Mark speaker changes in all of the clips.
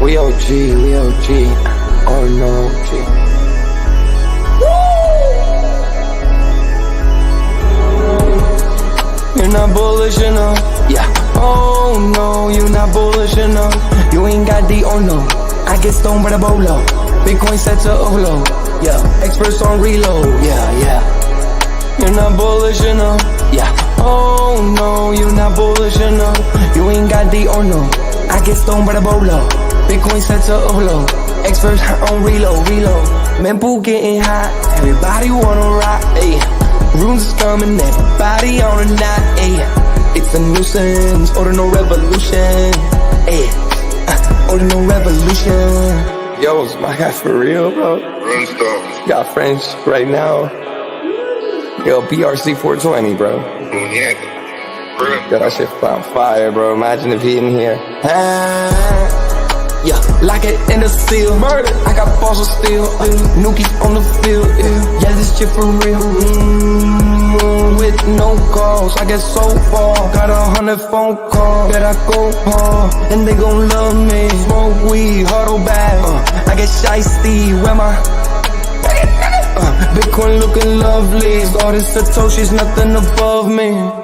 Speaker 1: We OG, we OG. Oh no, G. You're not bullish enough. Yeah. Oh no, you're not bullish enough. You ain't got the oh no. I get stoned by the bolo. Bitcoin set to overload. Yeah. Experts on reload. Yeah. You're not bullish enough. Yeah. Oh no, you're not bullish enough. You ain't got the oh no. I get stoned by the bolo. Bitcoin set to overload. Experts on reload. Man, pool getting hot. Everybody wanna rock. Ayy. Runes is coming. Everybody on a knot. Ayy. It's a nuisance. Ordinal Revolution. Ayy. Ordinal Revolution. Yo, it's my guy for real, bro. Got friends right now. Yo, BRC 420, bro. Yo, that shit on fire, bro. Imagine if he in here. Yeah, like it in the seal. Murder. I got balls of steel. Nookies on the field. Yeah, this shit for real. With no calls, I get so far. Got 100 phone calls that I go hard, and they gon' love me. Smoke weed, huddle back. I get shiesty. Where my Bitcoin looking lovely. All this Satoshi's nothing above me.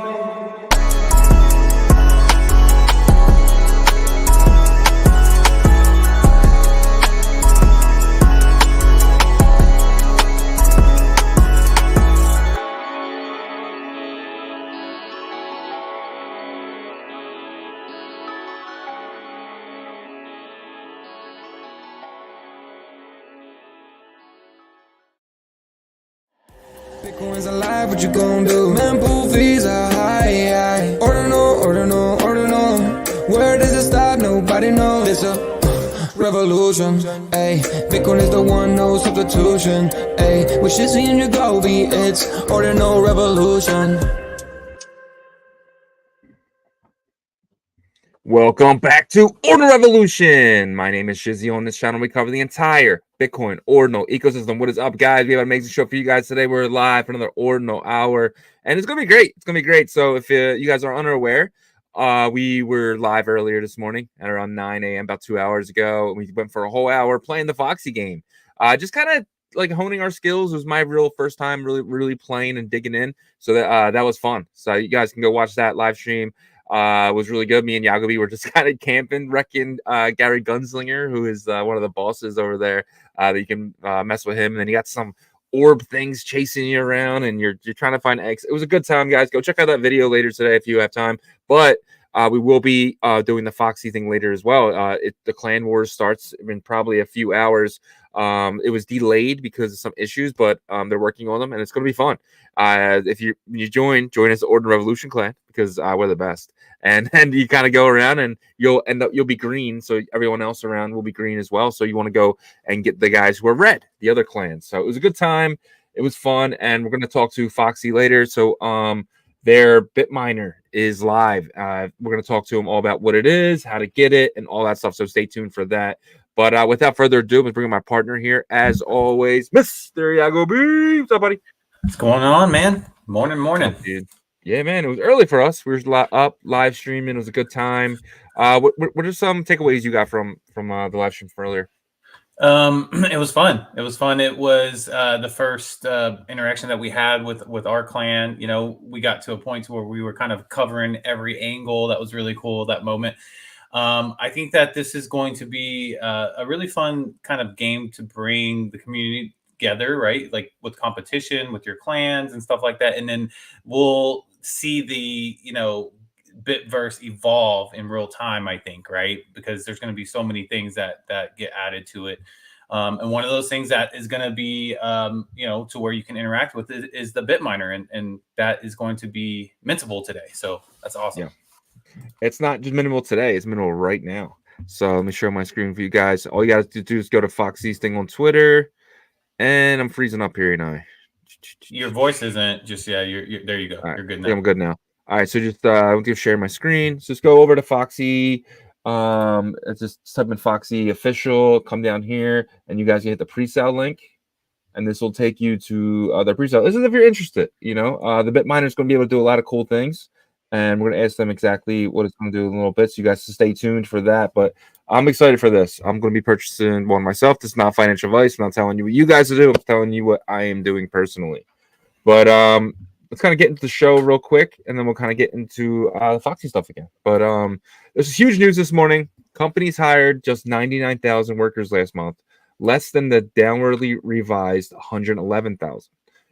Speaker 1: Bitcoin's alive, what you gon' do? Man, pool fees are high. Ordinal. Where does it stop? Nobody knows. It's a revolution, ayy. Bitcoin is the one, no substitution, ayy. With Shizzy and Yagobi, it's Ordinal Revolution.
Speaker 2: Welcome back to Ordinal Revolution. My name is Shizzy. On this channel, we cover the entire Bitcoin Ordinal ecosystem. What is up, guys? We have an amazing show for you guys today. We're live for another Ordinal hour, and it's gonna be great. It's gonna be great. So, if you guys are unaware, we were live earlier this morning at around 9 a.m. about 2 hours ago. We went for a whole hour playing the Foxxi game. Just kind of like honing our skills. It was my real first time really playing and digging in. So that was fun. So you guys can go watch that live stream. Was really good. Me and Yagobi were just kind of camping, wrecking Gary Gunslinger, who is one of the bosses over there. That you can mess with him, and then you got some orb things chasing you around, and you're trying to find eggs. It was a good time, guys. Go check out that video later today if you have time. But we will be doing the Foxxi thing later as well. The clan wars starts in probably a few hours. It was delayed because of some issues, but they're working on them, and it's going to be fun. If you join us the Ordinal Revolution clan, because we're the best, and you kind of go around and you'll be green, so everyone else around will be green as well. So you want to go and get the guys who are red, the other clans. So it was a good time. It was fun, and we're going to talk to Foxxi later. So their BitMiner is live. We're going to talk to them all about what it is, how to get it, and all that stuff. So stay tuned for that. But without further ado, let's bring my partner here, as always, Mr. Yagobi. What's up, buddy?
Speaker 3: What's going on, man? Morning.
Speaker 2: Dude. Yeah, man. It was early for us. We were up live streaming. It was a good time. What are some takeaways you got from the live stream from earlier?
Speaker 3: It was fun. It was the first interaction that we had with our clan. You know, we got to a point where we were kind of covering every angle. That was really cool, that moment. I think that this is going to be a really fun kind of game to bring the community together, right? Like with competition, with your clans and stuff like that. And then we'll see the, Bitverse evolve in real time, I think, right? Because there's going to be so many things that get added to it. And one of those things that is going to be, to where you can interact with it is the BitMiner. And that is going to be mintable today. So that's awesome.
Speaker 2: Yeah. It's not just minimal today. It's minimal right now. So let me share my screen for you guys. All you got to do is go to Foxxi's thing on Twitter. And I'm freezing up here now.
Speaker 3: Your voice isn't just, you're there you go.
Speaker 2: Right.
Speaker 3: You're good now.
Speaker 2: Yeah, I'm good now. All right, so just I'm going to share my screen. So just go over to Foxxi. It's just type in Foxxi official. Come down here, and you guys can hit the pre-sale link, and this will take you to their pre-sale. This is if you're interested. The BitMiner is going to be able to do a lot of cool things, and we're going to ask them exactly what it's going to do in a little bit. So you guys stay tuned for that. But I'm excited for this. I'm going to be purchasing one myself. This is not financial advice. I'm not telling you what you guys to do. I'm telling you what I am doing personally. But let's kind of get into the show real quick, and then we'll kind of get into the Foxxi stuff again. But there's huge news this morning. Companies hired just 99,000 workers last month, less than the downwardly revised 111,000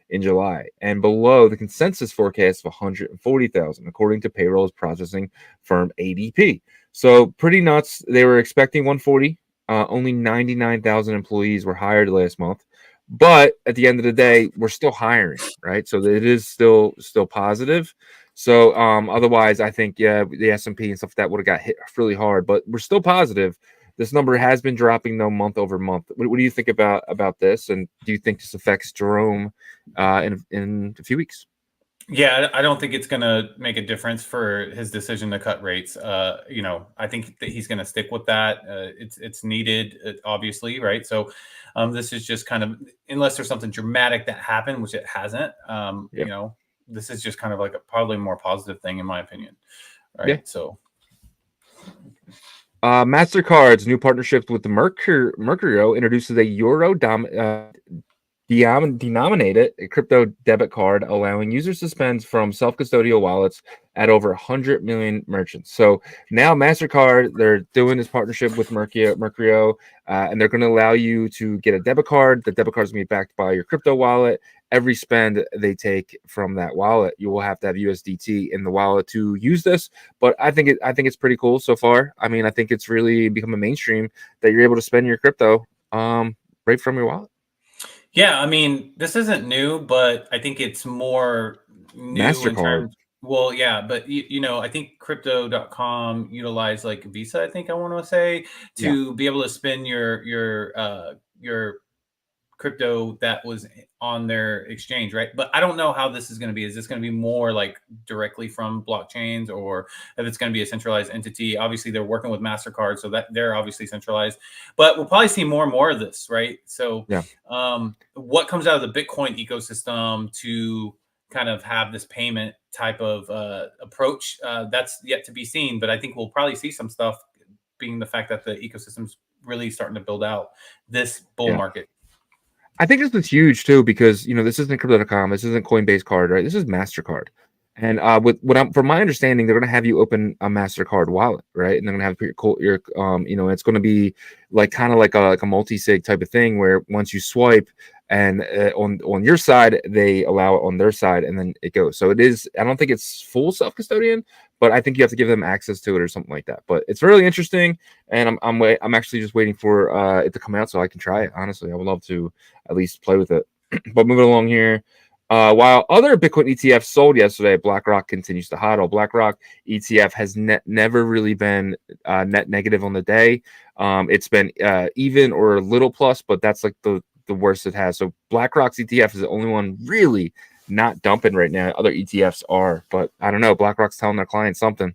Speaker 2: in July, and below the consensus forecast of 140,000, according to payrolls processing firm ADP. So pretty nuts. They were expecting 140. Only 99,000 employees were hired last month. But at the end of the day, we're still hiring, right? So it is still positive. So otherwise, I think the S&P and stuff like that would have got hit really hard. But we're still positive. This number has been dropping though month over month. What do you think about this? And do you think this affects Jerome in a few weeks?
Speaker 3: Yeah, I don't think it's going to make a difference for his decision to cut rates. I think that he's going to stick with that. It's needed, obviously, right? So this is just kind of, unless there's something dramatic that happened, which it hasn't. This is just kind of like probably a more positive thing, in my opinion. Right.
Speaker 2: Yeah.
Speaker 3: So.
Speaker 2: MasterCard's new partnership with the Mercurio introduces a euro denominated crypto debit card, allowing users to spend from self-custodial wallets at over 100 million merchants. So now MasterCard, they're doing this partnership with Mercurio, and they're going to allow you to get a debit card. The debit card is going to be backed by your crypto wallet. Every spend they take from that wallet, you will have to have USDT in the wallet to use this. But I think it's pretty cool so far. I mean, I think it's really become a mainstream that you're able to spend your crypto right from your wallet.
Speaker 3: Yeah, I mean, this isn't new, but I think it's more new in terms. Well, yeah, but I think crypto.com utilized like Visa, I think I want to say, to be able to spend your crypto that was on their exchange, right? But I don't know how this is going to be. Is this going to be more like directly from blockchains, or if it's going to be a centralized entity? Obviously, they're working with MasterCard, so that they're obviously centralized. But we'll probably see more and more of this, right? So, what comes out of the Bitcoin ecosystem to kind of have this payment type of approach, that's yet to be seen. But I think we'll probably see some stuff, being the fact that the ecosystem's really starting to build out this bull market.
Speaker 2: I think this is huge too, because this isn't crypto.com, this isn't Coinbase card, right? This is MasterCard. And from my understanding, they're going to have you open a MasterCard wallet, right? And they're going to have your it's going to be like kind of like a multi-sig type of thing, where once you swipe and on your side, they allow it on their side, and then it goes. So it is. I don't think it's full self-custodian, but I think you have to give them access to it or something like that. But it's really interesting, and I'm actually just waiting for it to come out so I can try it. Honestly, I would love to at least play with it. But moving along here. While other Bitcoin ETFs sold yesterday, BlackRock continues to hodl. BlackRock ETF has never really been net negative on the day. It's been even or a little plus, but that's like the worst it has. So BlackRock's ETF is the only one really not dumping right now. Other ETFs are, but I don't know. BlackRock's telling their clients something.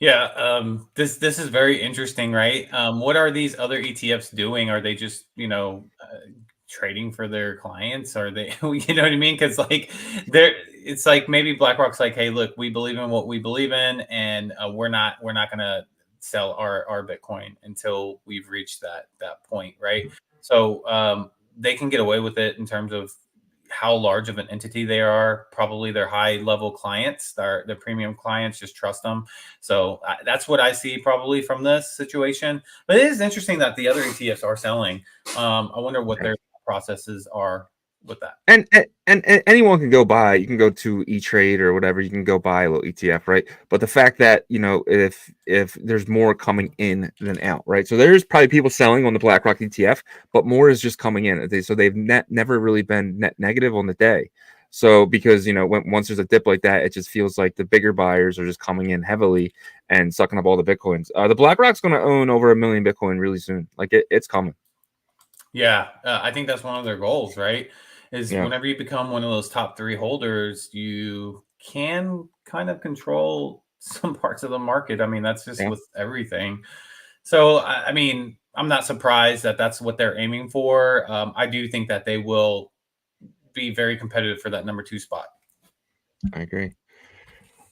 Speaker 3: Yeah, this is very interesting, right? What are these other ETFs doing? Are they just trading for their clients? Are they, you know what I mean? Because it's like maybe BlackRock's like, hey, look, we believe in what we believe in, and we're not gonna sell our Bitcoin until we've reached that point, right? So they can get away with it in terms of how large of an entity they are. Probably their high level clients, their premium clients, just trust them. So that's what I see probably from this situation. But it is interesting that the other ETFs are selling. I wonder what their processes are with that.
Speaker 2: And anyone can go buy. You can go to E-Trade or whatever. You can go buy a little ETF, right? But the fact that if there's more coming in than out, right? So there's probably people selling on the BlackRock ETF, but more is just coming in. So they've never really been net negative on the day. So because once there's a dip like that, it just feels like the bigger buyers are just coming in heavily and sucking up all the Bitcoins. The BlackRock's going to own over 1 million Bitcoin really soon. Like it's coming.
Speaker 3: Yeah, I think that's one of their goals, right? Whenever you become one of those top 3 holders, you can kind of control some parts of the market. I mean, that's just with everything. So, I mean, I'm not surprised that that's what they're aiming for. I do think that they will be very competitive for that number 2 spot.
Speaker 2: I agree.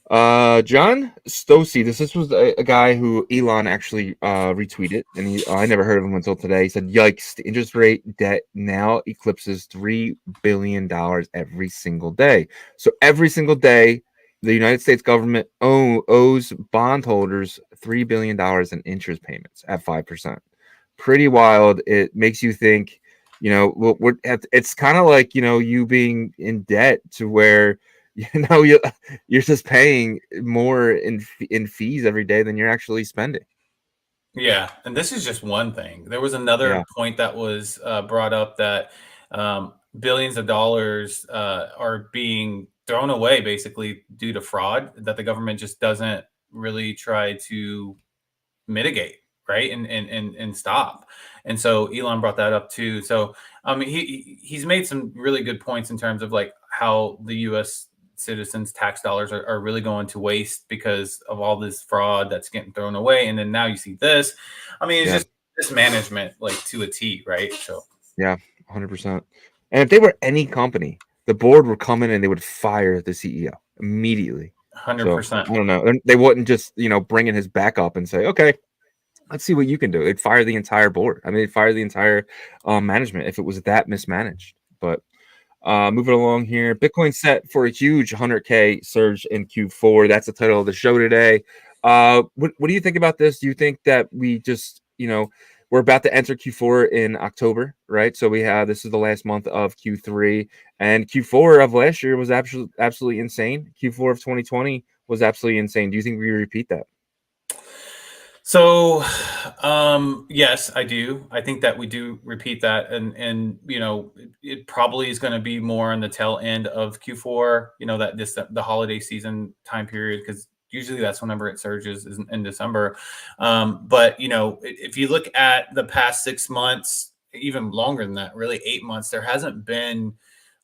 Speaker 2: John Stosey. This was a guy who Elon actually retweeted, and I never heard of him until today. He said, "Yikes! The interest rate debt now eclipses $3 billion every single day. So every single day, the United States government owes bondholders $3 billion in interest payments at 5%. Pretty wild. It makes you think. It's kind of like you being in debt to where." You're just paying more in fees every day than you're actually spending.
Speaker 3: Yeah, and this is just one thing. There was another
Speaker 2: Yeah,
Speaker 3: point that was brought up that billions of dollars are being thrown away basically due to fraud that the government just doesn't really try to mitigate, right? And stop. And so Elon brought that up too. So he's made some really good points in terms of like how the US citizens tax dollars are really going to waste because of all this fraud that's getting thrown away. And then now you see this. I mean, it's
Speaker 2: yeah,
Speaker 3: just mismanagement like to a T, right? So
Speaker 2: yeah, 100%. And if they were any company, the board would come in and they would fire the CEO immediately. So
Speaker 3: 100%.
Speaker 2: I don't know. They wouldn't just bring in his backup and say, "Okay, let's see what you can do." They'd fire the entire board. I mean, they'd fire the entire management if it was that mismanaged. But moving along here, Bitcoin set for a huge 100K surge in Q4. That's the title of the show today. What do you think about this? Do you think that we just, we're about to enter Q4 in October, right? So this is the last month of Q3, and Q4 of last year was absolutely insane. Q4 of 2020 was absolutely insane. Do you think we repeat that?
Speaker 3: So, yes, I do. I think that we do repeat that, and it probably is going to be more on the tail end of Q4. The holiday season time period, because usually that's whenever it surges is in December. But if you look at the past 6 months, even longer than that, really 8 months, there hasn't been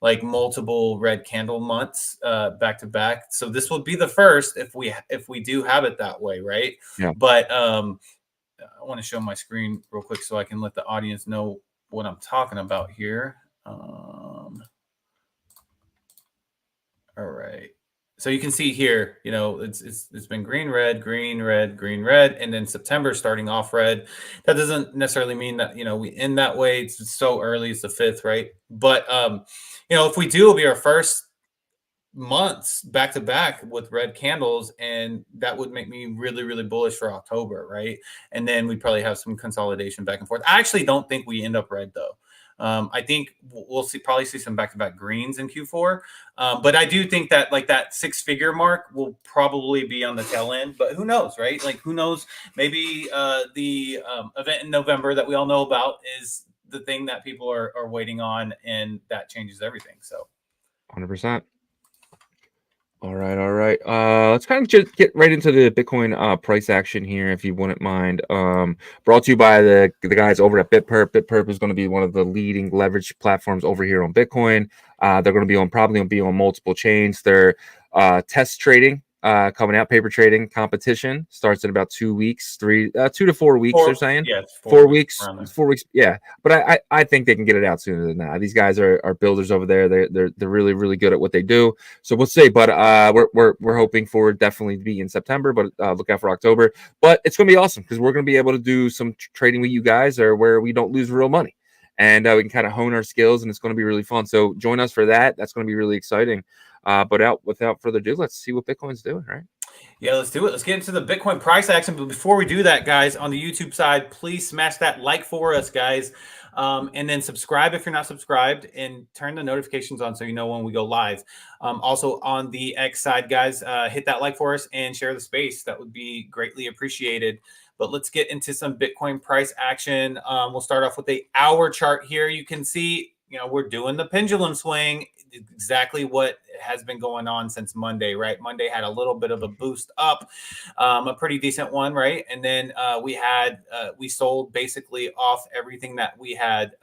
Speaker 3: like multiple red candle months back to back. So this will be the first if we do have it that way, right?
Speaker 2: Yeah.
Speaker 3: But I want to show my screen real quick so I can let the audience know what I'm talking about here. All right. So you can see here, it's been green, red, green, red, green, red, and then September starting off red. That doesn't necessarily mean that we end that way. It's so early, it's the 5th, right? But if we do, it'll be our first months back to back with red candles, and that would make me really, really bullish for October, right? And then we'd probably have some consolidation back and forth. I actually don't think we end up red though. I think we'll probably see some back-to-back greens in Q4, but I do think that like that 6-figure mark will probably be on the tail end. But who knows, right? Like who knows? Maybe the event in November that we all know about is the thing that people are waiting on, and that changes everything. So,
Speaker 2: 100%. All right, all right. Let's kind of just get right into the Bitcoin price action here, if you wouldn't mind. Brought to you by the guys over at BitPerp. BitPerp is going to be one of the leading leverage platforms over here on Bitcoin. They're going to be probably going to be on multiple chains. They're test trading coming out. Paper trading competition starts in about 2 weeks, 2 to 4 weeks. They're saying,
Speaker 3: yeah,
Speaker 2: 4 weeks, 4 weeks. Yeah, but I think they can get it out sooner than that. These guys are builders over there. They're really, really good at what they do. So we'll see. But we're hoping for definitely to be in September. But look out for October. But it's going to be awesome because we're going to be able to do some trading with you guys, or where we don't lose real money, and we can kind of hone our skills, and it's going to be really fun. So join us for that. That's going to be really exciting. But without further ado, let's see what Bitcoin's doing, right?
Speaker 3: Yeah, let's do it. Let's get into the Bitcoin price action. But before we do that, guys, on the YouTube side, please smash that like for us, guys. And then subscribe if you're not subscribed, and turn the notifications on so you know when we go live. Also on the X side, guys, hit that like for us and share the space. That would be greatly appreciated. But let's get into some Bitcoin price action. We'll start off with the hour chart here. You can see, we're doing the pendulum swing, exactly what has been going on since Monday, right? Monday had a little bit of a boost up, a pretty decent one, right? And then we sold basically off everything that we had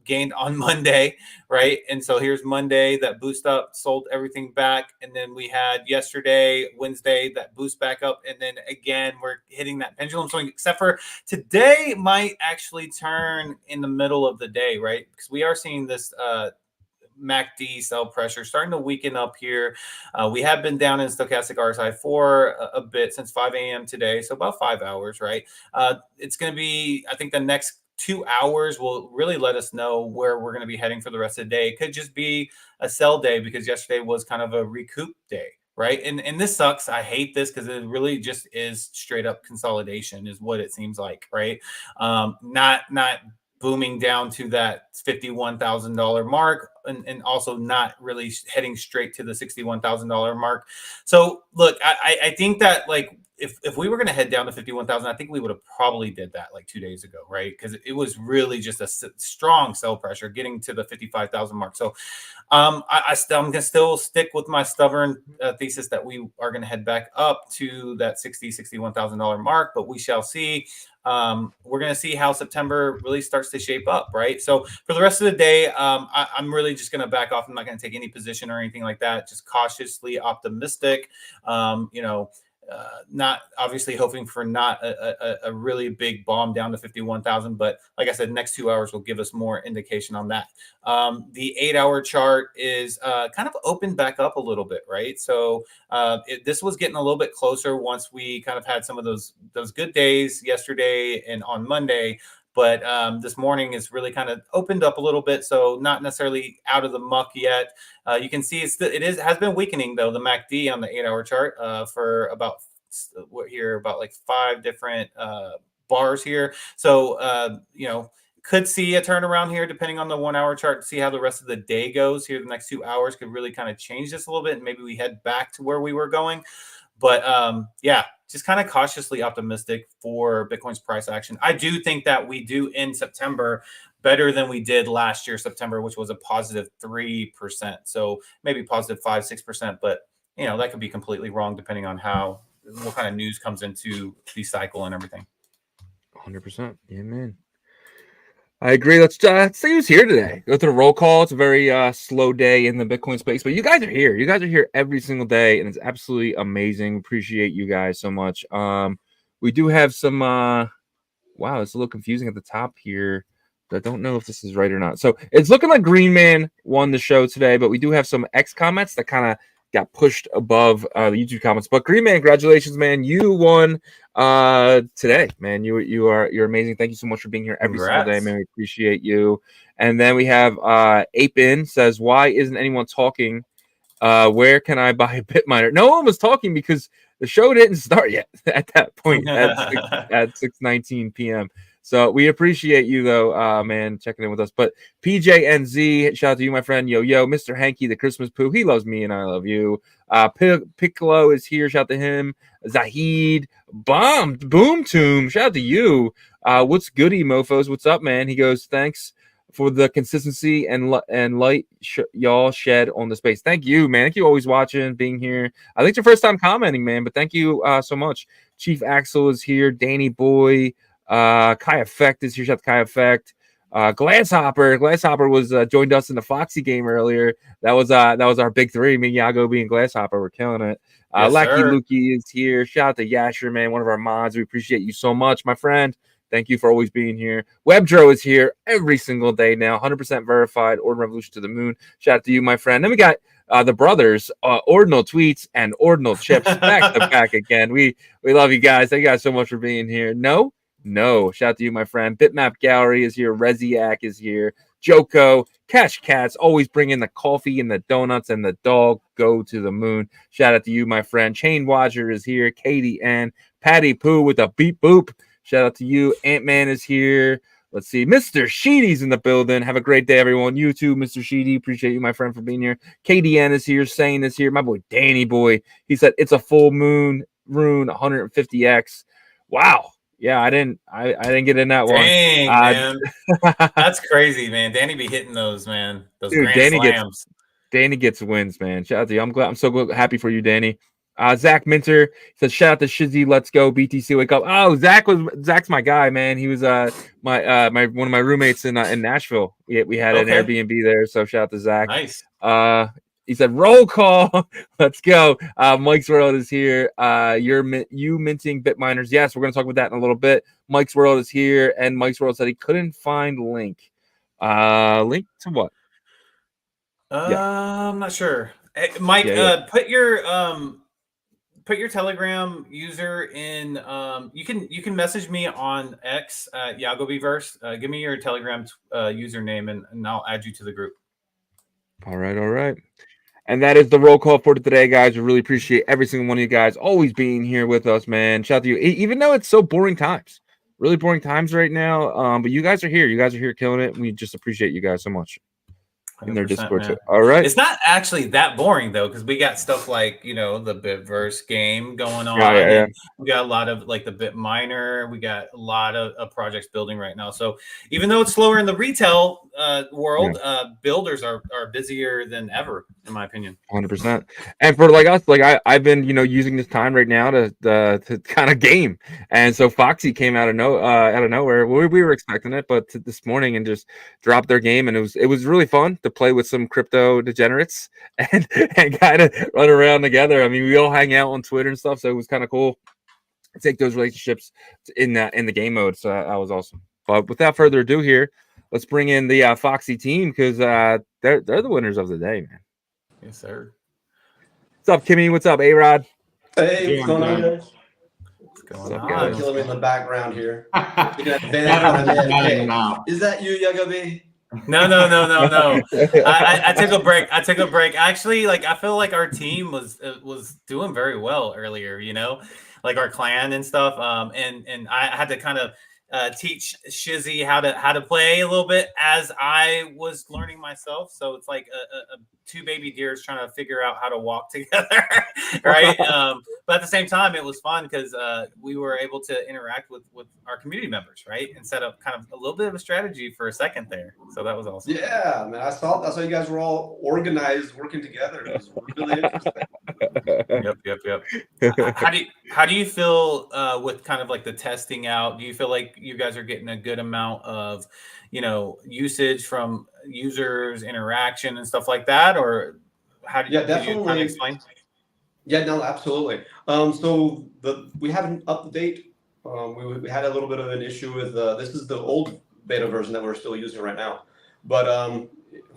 Speaker 3: gained on Monday, right? And so here's Monday, that boost up, sold everything back. And then we had yesterday, Wednesday, that boost back up. And then again, we're hitting that pendulum swing, except for today might actually turn in the middle of the day, right? Because we are seeing this MACD sell pressure starting to weaken up here. We have been down in stochastic RSI for a bit since 5 a.m. today, so about 5 hours, right? It's going to be, I think, the next 2 hours will really let us know where we're going to be heading for the rest of the day. It could just be a sell day because yesterday was kind of a recoup day, right? And this sucks. I hate this because it really just is straight up consolidation is what it seems like, right? Not booming down to that $51,000 mark and also not really heading straight to the $61,000 mark. So look, I think that like if we were going to head down to 51,000, I think we would have probably did that like 2 days ago, right? Because it was really just a strong sell pressure getting to the 55,000 mark. So I'm going to still stick with my stubborn thesis that we are going to head back up to that $61,000 mark, but we shall see. We're going to see how September really starts to shape up, right? So for the rest of the day, I'm really just going to back off. I'm not going to take any position or anything like that. Just cautiously optimistic. Not obviously hoping for not a really big bomb down to 51,000, but like I said, next 2 hours will give us more indication on that. The 8-hour chart is kind of opened back up a little bit, right? So this was getting a little bit closer once we kind of had some of those good days yesterday and on Monday. But this morning is really kind of opened up a little bit, so not necessarily out of the muck yet. You can see it has been weakening though. The MACD on the 8-hour chart for about about like 5 different bars here. So could see a turnaround here depending on the 1-hour chart to see how the rest of the day goes here. The next 2 hours could really kind of change this a little bit, and maybe we head back to where we were going. But just kind of cautiously optimistic for Bitcoin's price action. I do think that we do end September better than we did last year, September, which was a positive 3%. So maybe positive 5-6%, but that could be completely wrong depending on what kind of news comes into the cycle and everything.
Speaker 2: 100%. Yeah, man. I agree. Let's see who's here today. Go through the roll call. It's a very slow day in the Bitcoin space, but you guys are here. You guys are here every single day, and it's absolutely amazing. Appreciate you guys so much. We do have some. Wow, it's a little confusing at the top here. I don't know if this is right or not. So it's looking like Green Man won the show today, but we do have some X comments that kind of got pushed above the YouTube comments. But Green Man, congratulations, man! You won today, man. You're amazing. Thank you so much for being here every single day, man. We appreciate you. And then we have Apin says, why isn't anyone talking? Where can I buy a Bitminer? No one was talking because the show didn't start yet at that point at 6:19 p.m. So we appreciate you though, man, checking in with us. But PJNZ, shout out to you, my friend. Yo, Mr. Hanky, the Christmas poo. He loves me and I love you. Piccolo is here. Shout out to him. Zahid, Boom Tomb. Shout out to you. What's goody, mofos? What's up, man? He goes, thanks for the consistency and light y'all shed on the space. Thank you, man. Thank you always watching, being here. I think it's your first time commenting, man, but thank you so much. Chief Axel is here. Danny Boy. Kai Effect is here. Shout out to Kai Effect. Glasshopper was joined us in the Foxxi game earlier. That was our big three. Me, Yagobi, and Glasshopper were killing it.
Speaker 3: Yes,
Speaker 2: Lucky
Speaker 3: sir.
Speaker 2: Lukey is here. Shout out to Yasher, man, one of our mods. We appreciate you so much, my friend. Thank you for always being here. Webdro is here every single day now. 100% verified. Ordinal Revolution to the moon. Shout out to you, my friend. Then we got the brothers, Ordinal Tweets and Ordinal Chips back to back again. We love you guys. Thank you guys so much for being here. No. Shout out to you, my friend. Bitmap Gallery is here. Reziak is here. Joko, Cash Cats, always bringing the coffee and the donuts and the dog go to the moon. Shout out to you, my friend. Chain Watcher is here. Katie N. Patty Poo with a beep boop. Shout out to you. Ant-Man is here. Let's see. Mr. Sheedy's in the building. Have a great day, everyone. You too, Mr. Sheedy. Appreciate you, my friend, for being here. KDN is here. Sane is here. My boy, Danny Boy. He said, it's a full moon rune 150x. Wow. Yeah, I didn't get in that
Speaker 3: Dang,
Speaker 2: one.
Speaker 3: man. That's crazy, man. Danny be hitting those, man. Those
Speaker 2: dude,
Speaker 3: grand slams.
Speaker 2: Danny gets wins, man. Shout out to you. I'm so happy for you, Danny. Zach Minter says, shout out to Shizzy, let's go, BTC, wake up. Oh, Zach's my guy, man. He was my one of my roommates in Nashville. We had an Airbnb there, so shout out to Zach.
Speaker 3: Nice.
Speaker 2: He said, roll call. Let's go. Mike's World is here. You minting Bitminers. Yes, we're going to talk about that in a little bit. Mike's World is here. And Mike's World said he couldn't find link. Link to what?
Speaker 3: I'm not sure. Hey, Mike, put your Telegram user in. You can message me on X at Yagobiverse. Give me your Telegram username, and I'll add you to the group.
Speaker 2: All right. And that is the roll call for today, guys. We really appreciate every single one of you guys always being here with us, man. Shout out to you. Even though it's so boring times, really boring times right now. But you guys are here. You guys are here killing it. We just appreciate you guys so much. In their Discord too. All right.
Speaker 3: It's not actually that boring though, because we got stuff like the Bitverse game going on.
Speaker 2: Yeah.
Speaker 3: We got a lot of like the BitMiner. We got a lot of projects building right now. So even though it's slower in the retail world, builders are busier than ever, in my opinion.
Speaker 2: 100%. And for like us, like I've been using this time right now to kind of game. And so Foxxi came out of nowhere. We were expecting it, but this morning and just dropped their game, and it was really fun to play with some crypto degenerates and kind of run around together. I mean, we all hang out on Twitter and stuff, so it was kind of cool to take those relationships in the game mode. So that was awesome. But without further ado, here, let's bring in the Foxxi team, because they're the winners of the day, man.
Speaker 3: Yes, sir.
Speaker 2: What's up, Kimmy? What's up, A-Rod?
Speaker 4: Hey, what's going on, guys?
Speaker 3: What's going
Speaker 2: on?
Speaker 3: on?
Speaker 4: Killing me in the background here. Is that you, Yagobi?
Speaker 3: No. I took a break. Actually, like I feel like our team was doing very well earlier. Like our clan and stuff. And I had to kind of teach Shizzy how to play a little bit as I was learning myself. So it's like a two baby deers trying to figure out how to walk together, right? But at the same time, it was fun because we were able to interact with our community members, right, and set up kind of a little bit of a strategy for a second there. So that was awesome.
Speaker 4: Yeah, man, I saw you guys were all organized, working together. It was really interesting.
Speaker 3: Yep. How do you feel with kind of like the testing out? Do you feel like you guys are getting a good amount of usage from users, interaction and stuff like that, or how do you,
Speaker 4: definitely.
Speaker 3: Could you kind of explain?
Speaker 4: Yeah, no, absolutely. So we have an update. We had a little bit of an issue with this is the old beta version that we're still using right now, but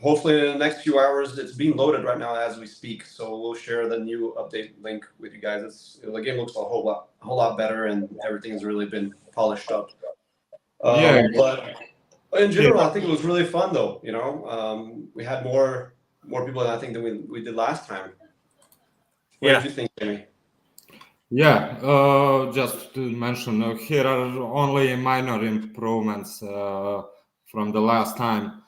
Speaker 4: hopefully in the next few hours it's being loaded right now as we speak. So we'll share the new update link with you guys. The game looks a whole lot better, and everything's really been polished up. But in general, I think it was really fun though. We had more people than I think than we did last time. What did you think, Jamie?
Speaker 5: Yeah, just to mention, here are only minor improvements from the last time,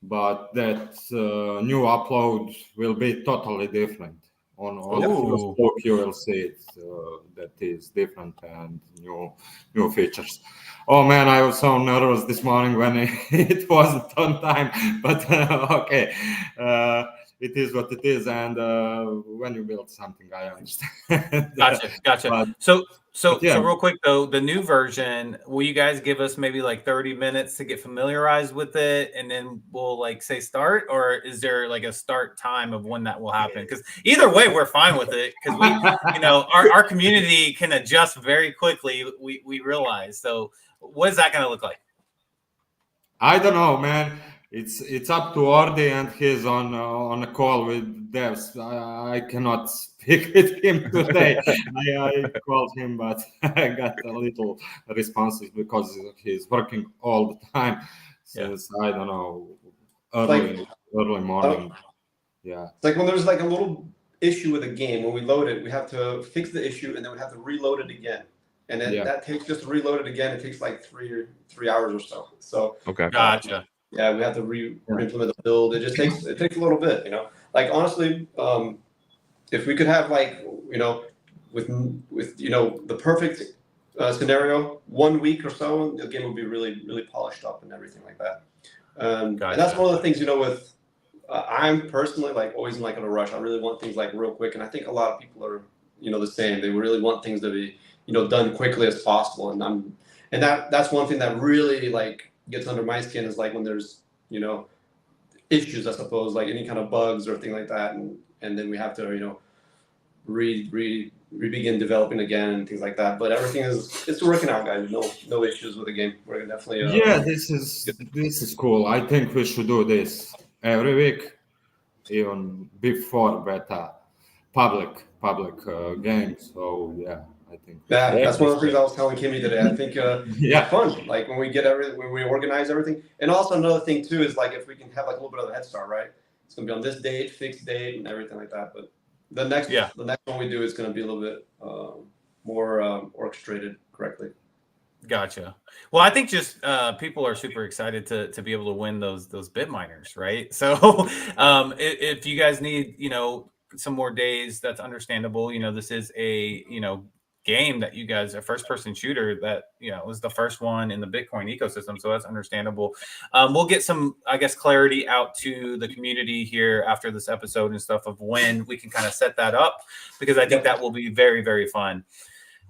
Speaker 5: but that new upload will be totally different. On the first look, you will see it that is different and new features. Oh man, I was so nervous this morning when it wasn't on time, but okay. It is what it is, and when you build something, I understand.
Speaker 3: Gotcha. But, so real quick though, the new version, will you guys give us maybe like 30 minutes to get familiarized with it, and then we'll like say start, or is there like a start time of when that will happen? Because either way, we're fine with it, because we, our community can adjust very quickly. We realize. So, what is that going to look like?
Speaker 5: I don't know, man. It's up to Ordi, and he's on a call with devs. I cannot speak with him today. I called him, but I got a little responses because he's working all the time since I don't know early morning. Yeah,
Speaker 4: it's like when there's like a little issue with a game, when we load it, we have to fix the issue and then we have to reload it again. And then that takes just to reload it again. It takes like three hours or so. So
Speaker 2: okay,
Speaker 3: gotcha.
Speaker 4: Yeah, we have to re-implement the build. It takes a little bit, Like honestly, if we could have with the perfect scenario, 1 week or so, the game would be really, really polished up and everything like that. And that's one of the things, with I'm personally like always in a rush. I really want things like real quick, and I think a lot of people are the same. They really want things to be done quickly as possible, and that's one thing that really gets under my skin is when there's issues, I suppose, like any kind of bugs or thing like that, and then we have to re-begin developing again and things like that. But everything it's working out, guys. No issues with the game. We're gonna definitely
Speaker 5: this is cool. I think we should do this every week. even before beta public game. So yeah, I think.
Speaker 4: Yeah, that's one of the things I was telling Kimmy today. I think
Speaker 5: Yeah.
Speaker 4: it's fun. Like when we get everything, when we organize everything, and also another thing too is like if we can have like a little bit of a head start, right? It's gonna be on this date, fixed date, and everything like that. But the next one we do is gonna be a little bit more orchestrated correctly.
Speaker 3: Gotcha. Well, I think just people are super excited to be able to win those bit miners, right? So if you guys need, some more days, that's understandable. This is a, game that you guys, a first person shooter that, was the first one in the Bitcoin ecosystem. So that's understandable. We'll get some, I guess, clarity out to the community here after this episode and stuff of when we can kind of set that up, because I think that will be very, very fun.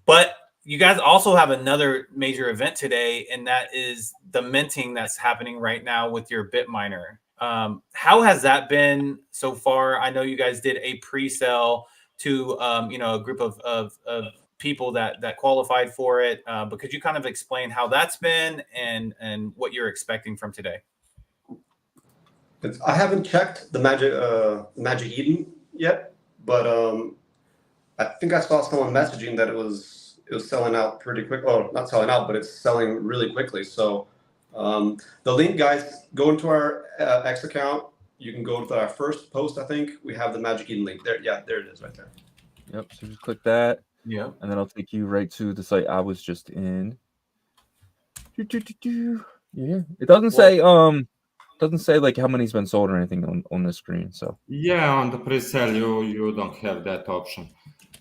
Speaker 3: But you guys also have another major event today, and that is the minting that's happening right now with your Bitminer. How has that been so far? I know you guys did a pre-sale to a group of people that qualified for it. But could you kind of explain how that's been and what you're expecting from today?
Speaker 4: I haven't checked the Magic Eden yet, but I think I saw someone messaging that it was selling out pretty quick. Well, not selling out, but it's selling really quickly. So the link, guys, go into our X account. You can go to our first post. I think we have the Magic Eden link there. Yeah, there it is right there.
Speaker 2: Yep. So just click that.
Speaker 3: Yeah.
Speaker 2: And then I'll take you right to the site I was just in. Yeah. It doesn't say like how many's been sold or anything on the screen. So
Speaker 5: yeah, on the pre-sale you don't have that option.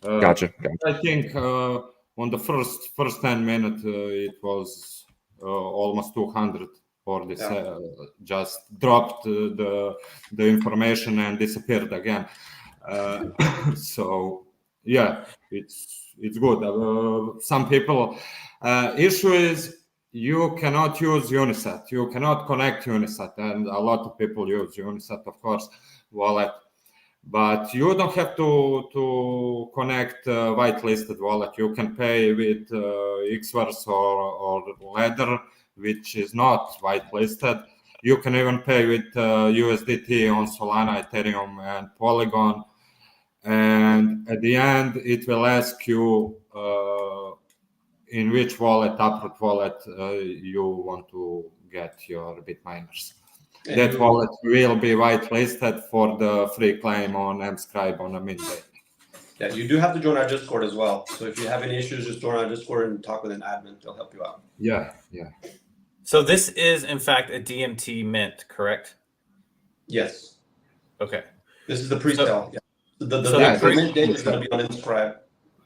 Speaker 2: Gotcha.
Speaker 5: I think on the first 10 minutes it was almost 200 for this. Just dropped the information and disappeared again. So yeah, it's good. Some people issue is you cannot use Unisat. You cannot connect Unisat, and a lot of people use Unisat, of course, wallet. But you don't have to connect whitelisted wallet. You can pay with Xverse or Ledger, which is not whitelisted. You can even pay with USDT on Solana, Ethereum, and Polygon. And at the end, it will ask you in which wallet, Uproot wallet, you want to get your Bitminers. That wallet will be whitelisted for the free claim on mScribe on a mint day.
Speaker 4: Yeah, you do have to join our Discord as well. So if you have any issues, just join our Discord and talk with an admin. They'll help you out.
Speaker 5: Yeah.
Speaker 3: So this is, in fact, a DMT mint, correct?
Speaker 4: Yes.
Speaker 3: Okay.
Speaker 4: This is the pre-sale. Yeah. The mint date is going to be on Inscribe.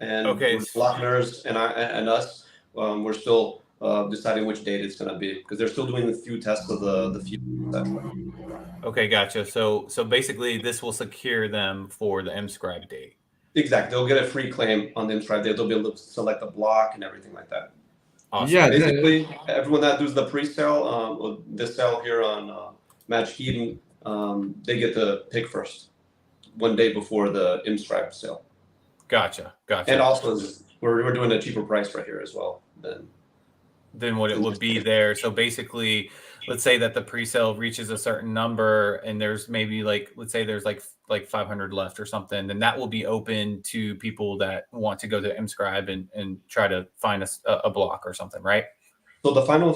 Speaker 4: And Blockners and us, we're still deciding which date it's going to be, because they're still doing a few tests of the few.
Speaker 3: Okay, gotcha. So basically, this will secure them for the mScribe date.
Speaker 4: Exactly. They'll get a free claim on the mScribe date. They'll be able to select a block and everything like that.
Speaker 3: Awesome.
Speaker 5: Yeah.
Speaker 4: Basically, everyone that does the pre-sale, this sale here on Magic Eden, they get to pick first, one day before the mScribe sale.
Speaker 3: Gotcha.
Speaker 4: And also, we're doing a cheaper price right here as well
Speaker 3: than what it would be there. So basically, let's say that the pre-sale reaches a certain number and there's maybe let's say there's like 500 left or something, then that will be open to people that want to go to mScribe and try to find a block or something, right?
Speaker 4: So the final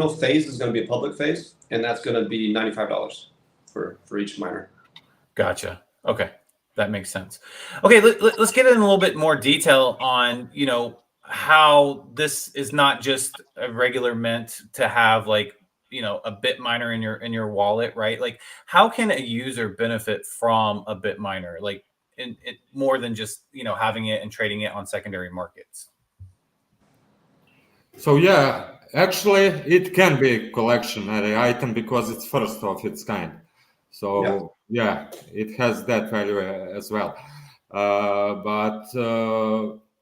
Speaker 4: phase is going to be a public phase, and that's going to be $95 for each miner.
Speaker 3: Gotcha. Okay. That makes sense. Okay, let's get in a little bit more detail on, how this is not just a regular mint to have a Bitminer in your wallet, right? Like, how can a user benefit from a Bitminer, in more than just having it and trading it on secondary markets?
Speaker 5: So yeah, actually, it can be a collectionary item because it's first of its kind. So yeah, it has that value as well. But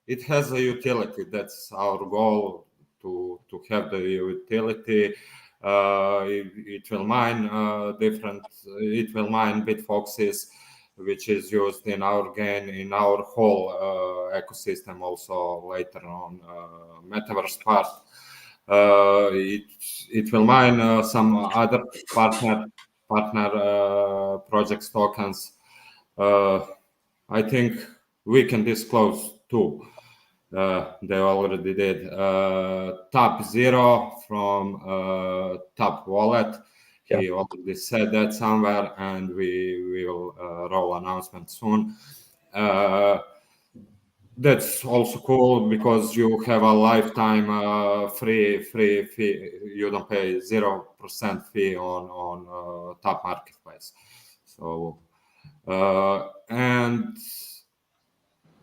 Speaker 5: it has a utility. That's our goal, to have the utility. It will mine it will mine Bitfoxes, which is used in our game, in our whole ecosystem, also later on Metaverse part. It will mine some other partner partner projects tokens. I think we can disclose too. They already did. Top Zero from Top Wallet. He already said that somewhere, and we will roll announcement soon. That's also cool because you have a lifetime free fee. You don't pay 0% fee on Top Marketplace. So and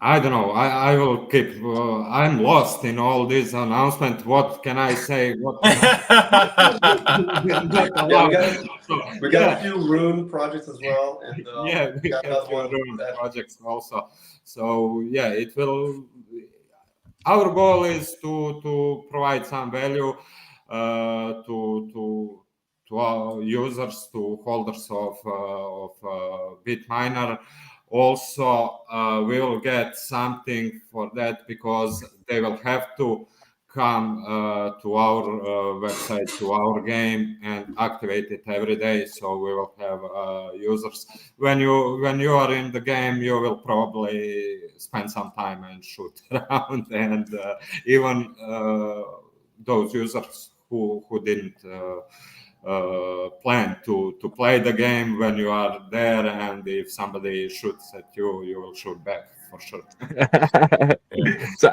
Speaker 5: I don't know. I will keep. I'm lost in all these announcements. What can I say? What can
Speaker 4: we got a few Rune projects as well, and
Speaker 5: we have a few Rune projects also. So yeah, it will. Our goal is to provide some value to our users, to holders of Bitminer. Also, we will get something for that because they will have to come to our website, to our game, and activate it every day. So we will have users. When you are in the game, you will probably spend some time and shoot around, and even those users who didn't plan to play the game, when you are there, and if somebody shoots at you, you will shoot back for sure.
Speaker 2: So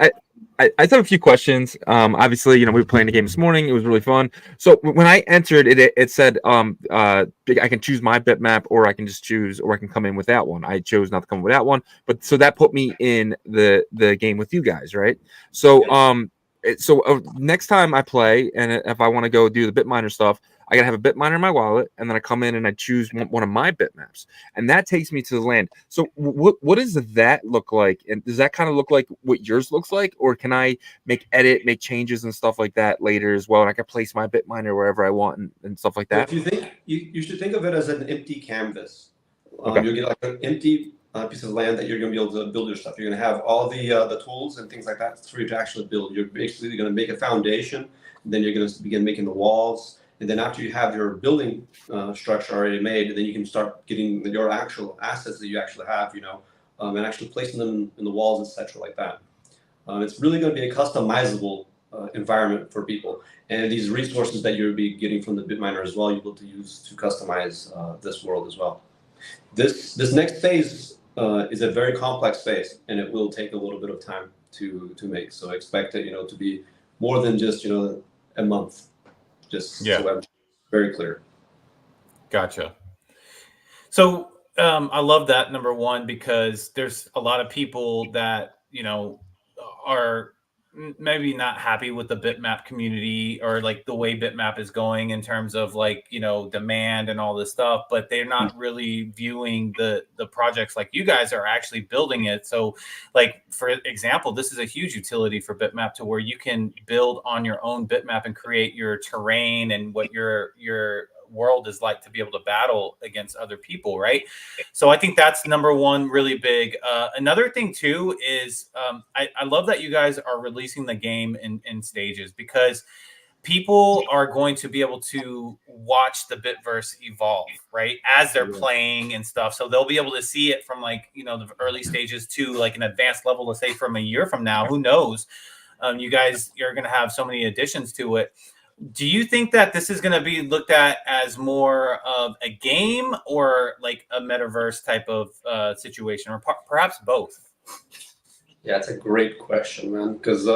Speaker 2: I just have a few questions. Obviously, we were playing the game this morning. It was really fun. So when I entered it, it said I can choose my bitmap, or I can just choose, or I can come in with that one. I chose not to come with that one, but so that put me in the game with you guys, right? So next time I play, and if I want to go do the Bitminer stuff, I gotta have a Bitminer in my wallet, and then I come in and I choose one of my bitmaps, and that takes me to the land. So what does that look like? And does that kind of look like what yours looks like, or can I make changes and stuff like that later as well, and I can place my Bitminer wherever I want and stuff like that?
Speaker 4: If you think you should think of it as an empty canvas.
Speaker 2: Okay.
Speaker 4: You'll get like an empty piece of land that you're going to be able to build your stuff. You're going to have all the tools and things like that for you to actually build. You're basically going to make a foundation, then you're going to begin making the walls, and then after you have your building structure already made, then you can start getting your actual assets that you actually have, and actually placing them in the walls, etc., like that. It's really going to be a customizable environment for people, and these resources that you'll be getting from the Bitminer as well, you'll be able to use to customize this world as well. This next phase is a very complex phase, and it will take a little bit of time to make. So expect it, to be more than just a month. Just so I'm very clear.
Speaker 3: Gotcha. So I love that, number one, because there's a lot of people that are maybe not happy with the bitmap community or like the way bitmap is going in terms of like demand and all this stuff, but they're not really viewing the projects like you guys are actually building it. So like, for example, this is a huge utility for bitmap to where you can build on your own bitmap and create your terrain and what your world is like to be able to battle against other people, right? So I think that's number one, really big. Another thing too is I love that you guys are releasing the game in stages, because people are going to be able to watch the Bitverse evolve, right, as they're playing and stuff. So they'll be able to see it from like the early stages to like an advanced level, let's say from a year from now. Who knows? You're going to have so many additions to it. Do you think that this is going to be looked at as more of a game or like a metaverse type of situation, or perhaps both?
Speaker 4: Yeah, it's a great question, man. Because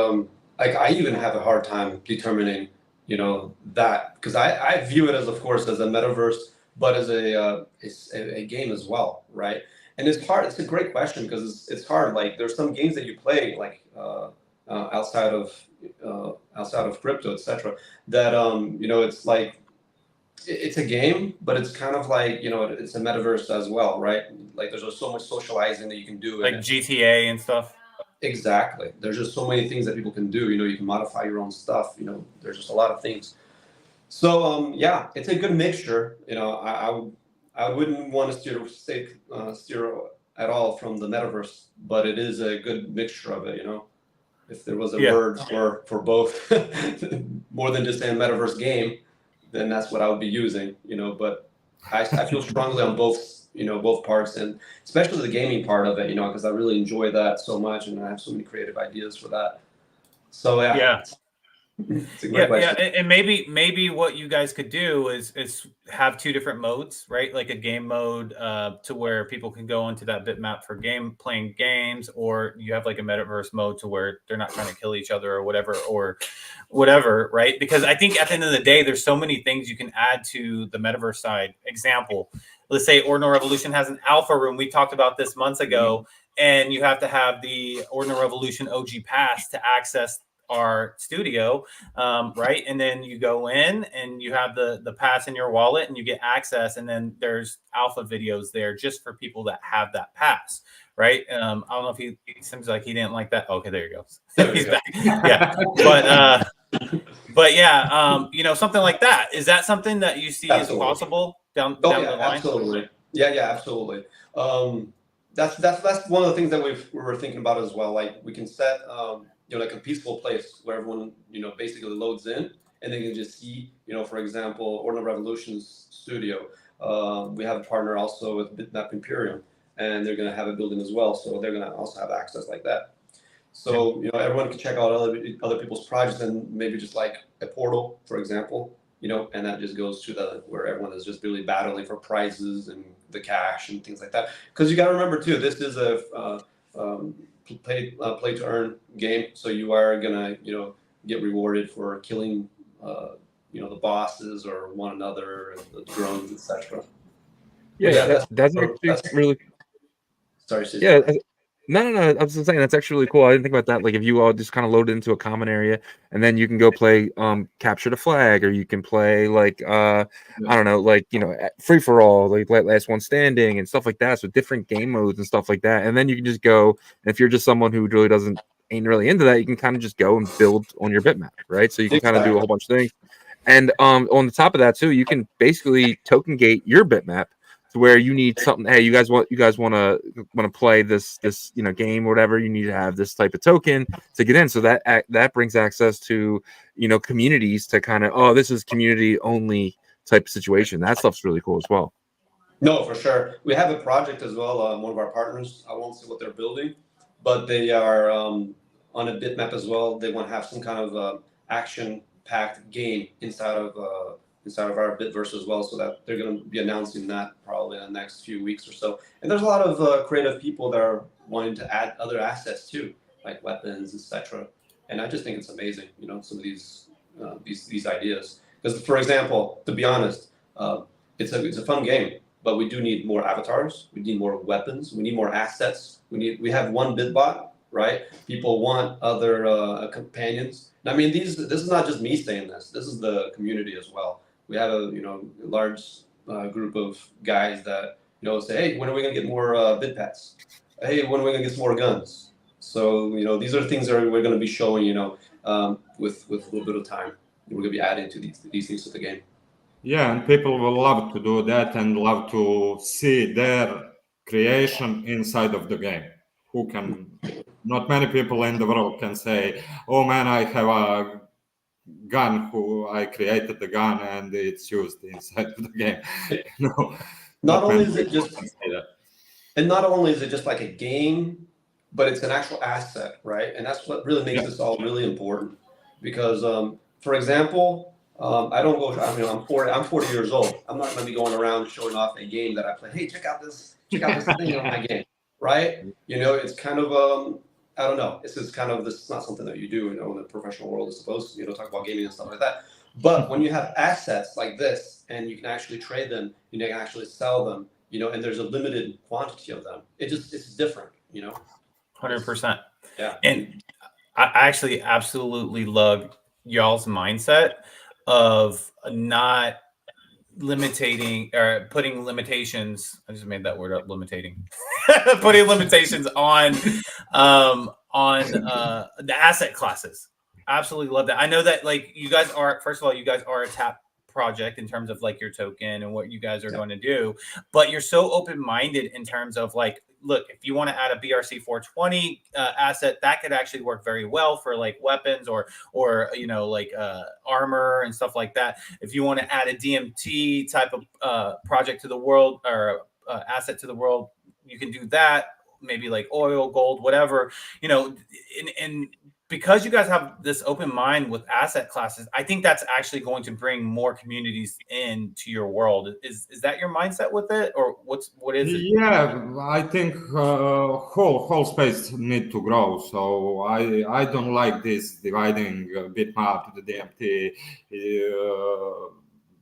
Speaker 4: like I even have a hard time determining, that, because I view it as, of course, as a metaverse, but as a game as well, right? And it's hard. It's a great question because it's hard. Like there's some games that you play like outside of crypto, etc. That it's like it's a game, but it's kind of like it's a metaverse as well, right? Like there's just so much socializing that you can do,
Speaker 3: like GTA and stuff.
Speaker 4: Exactly. There's just so many things that people can do. You can modify your own stuff. There's just a lot of things. So yeah, it's a good mixture. I wouldn't want to steer at all from the metaverse, but it is a good mixture of it. If there was a word for both, more than just a metaverse game, then that's what I would be using. But I feel strongly on both, both parts, and especially the gaming part of it, because I really enjoy that so much, and I have so many creative ideas for that. So
Speaker 3: Yeah.
Speaker 4: It's a great question.
Speaker 3: And maybe what you guys could do is have two different modes, right? Like a game mode to where people can go into that bitmap for playing games, or you have like a metaverse mode to where they're not trying to kill each other or whatever, right? Because I think at the end of the day, there's so many things you can add to the metaverse side. Example, let's say Ordinal Revolution has an alpha room. We talked about this months ago, and you have to have the Ordinal Revolution OG pass to access our studio, right? And then you go in and you have the pass in your wallet and you get access, and then there's alpha videos there just for people that have that pass, right? I don't know if he seems like he didn't like that. Okay, there you go. He's back. Yeah, but yeah, something like that. Is that something that you see as possible down the line?
Speaker 4: Absolutely. Yeah, absolutely. That's one of the things that we were thinking about as well. Like we can set like a peaceful place where everyone, basically loads in, and they can just see, for example, Ordinal Revolution's studio. We have a partner also with Bitmap Imperium, and they're going to have a building as well. So they're going to also have access like that. So, everyone can check out other people's projects, and maybe just like a portal, for example, and that just goes to where everyone is just really battling for prizes and the cash and things like that. Because you got to remember too, this is a play to earn game, so you are gonna get rewarded for killing the bosses or one another, and the drones, etc.
Speaker 2: That's actually really.
Speaker 4: Sorry, Steve.
Speaker 2: Yeah. No. I was just saying that's actually really cool. I didn't think about that. Like if you all just kind of load it into a common area, and then you can go play capture the flag, or you can play like I don't know, like free for all, like last one standing and stuff like that. So different game modes and stuff like that. And then you can just go, and if you're just someone who really ain't really into that, you can kind of just go and build on your bitmap, right? So you can kind of do a whole bunch of things. And on the top of that too, you can basically token gate your bitmap to where you need something. Hey, you guys want to play this game or whatever. You need to have this type of token to get in. So that brings access to communities to kind of this is community only type of situation. That stuff's really cool as well.
Speaker 4: No, for sure. We have a project as well. One of our partners, I won't say what they're building, but they are on a bitmap as well. They want to have some kind of action-packed game inside of our Bitverse as well, so that they're going to be announcing that probably in the next few weeks or so. And there's a lot of creative people that are wanting to add other assets too, like weapons, etc. And I just think it's amazing, some of these ideas. Because, for example, to be honest, it's a fun game, but we do need more avatars. We need more weapons. We need more assets. We have one BitBot, right? People want other companions. I mean, this is not just me saying this. This is the community as well. We have a large group of guys that say, hey, when are we gonna get more bitpats? Hey, when are we gonna get some more guns? So these are things that we're gonna be showing with a little bit of time. We're gonna be adding to these things to the game.
Speaker 5: Yeah, and people will love to do that and love to see their creation inside of the game. Not many people in the world can say, oh man, I have a gun who I created the gun and it's used inside of the game.
Speaker 4: Not only is it just like a game, but it's an actual asset, right? And that's what really makes this all really important. Because, for example, I'm 40 years old. I'm not going to be going around showing off a game that I play. Hey, check out this thing on my game, right? It's kind of I don't know. This is not something that you do, in the professional world is supposed to, talk about gaming and stuff like that. But when you have assets like this, and you can actually trade them, you can actually sell them, and there's a limited quantity of them. It's different,
Speaker 3: 100%.
Speaker 4: Yeah.
Speaker 3: And I actually absolutely love y'all's mindset of not limiting or putting limitations. I just made that word up, limiting. Putting limitations on the asset classes. Absolutely love that. I know that you guys are, first of all, you guys are a tap project in terms of your token and what you guys are going to do, but you're so open-minded in terms of look, if you want to add a BRC 420 asset, that could actually work very well for like weapons or like armor and stuff like that. If you want to add a DMT type of project to the world or asset to the world, you can do that. Maybe like oil, gold, whatever, and because you guys have this open mind with asset classes, I think that's actually going to bring more communities into your world. Is that your mindset with it, or what is it?
Speaker 5: Yeah, I think whole space need to grow. So I don't like this dividing bitmap, the DMT,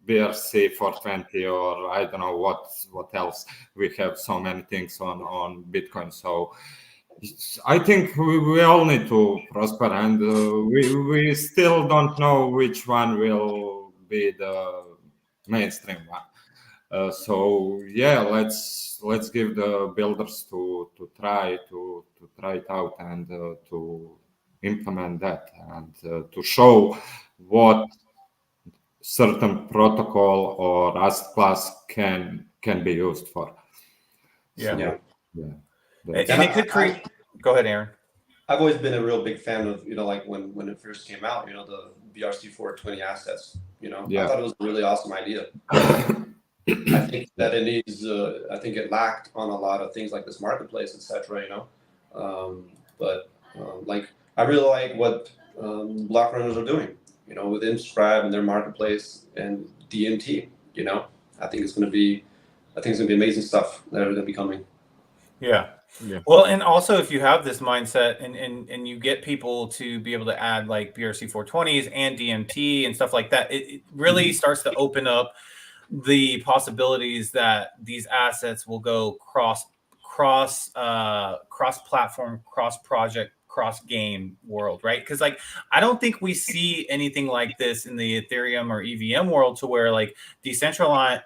Speaker 5: BRC 420, or I don't know what else. We have so many things on Bitcoin. So I think we all need to prosper, and we still don't know which one will be the mainstream one. So yeah, let's give the builders to try it out and to implement that and to show what certain protocol or asset class can be used for.
Speaker 3: Yeah.
Speaker 5: So,
Speaker 4: Yeah.
Speaker 3: And it could create. Go ahead, Aaron.
Speaker 4: I've always been a real big fan of, like when it first came out, the BRC 420 assets,
Speaker 5: Yeah.
Speaker 4: I thought it was a really awesome idea. I think that it needs, I think it lacked on a lot of things like this marketplace, etc. But like I really like what block runners are doing, with Inscribe and their marketplace and DMT. I think it's gonna be amazing stuff that are gonna be coming.
Speaker 3: Yeah.
Speaker 2: Yeah.
Speaker 3: Well, and also if you have this mindset and you get people to be able to add like BRC 420s and DMT and stuff like that, it really starts to open up the possibilities that these assets will go cross platform, cross project, cross game world, right? Because like I don't think we see anything like this in the Ethereum or EVM world, to where like Decentraland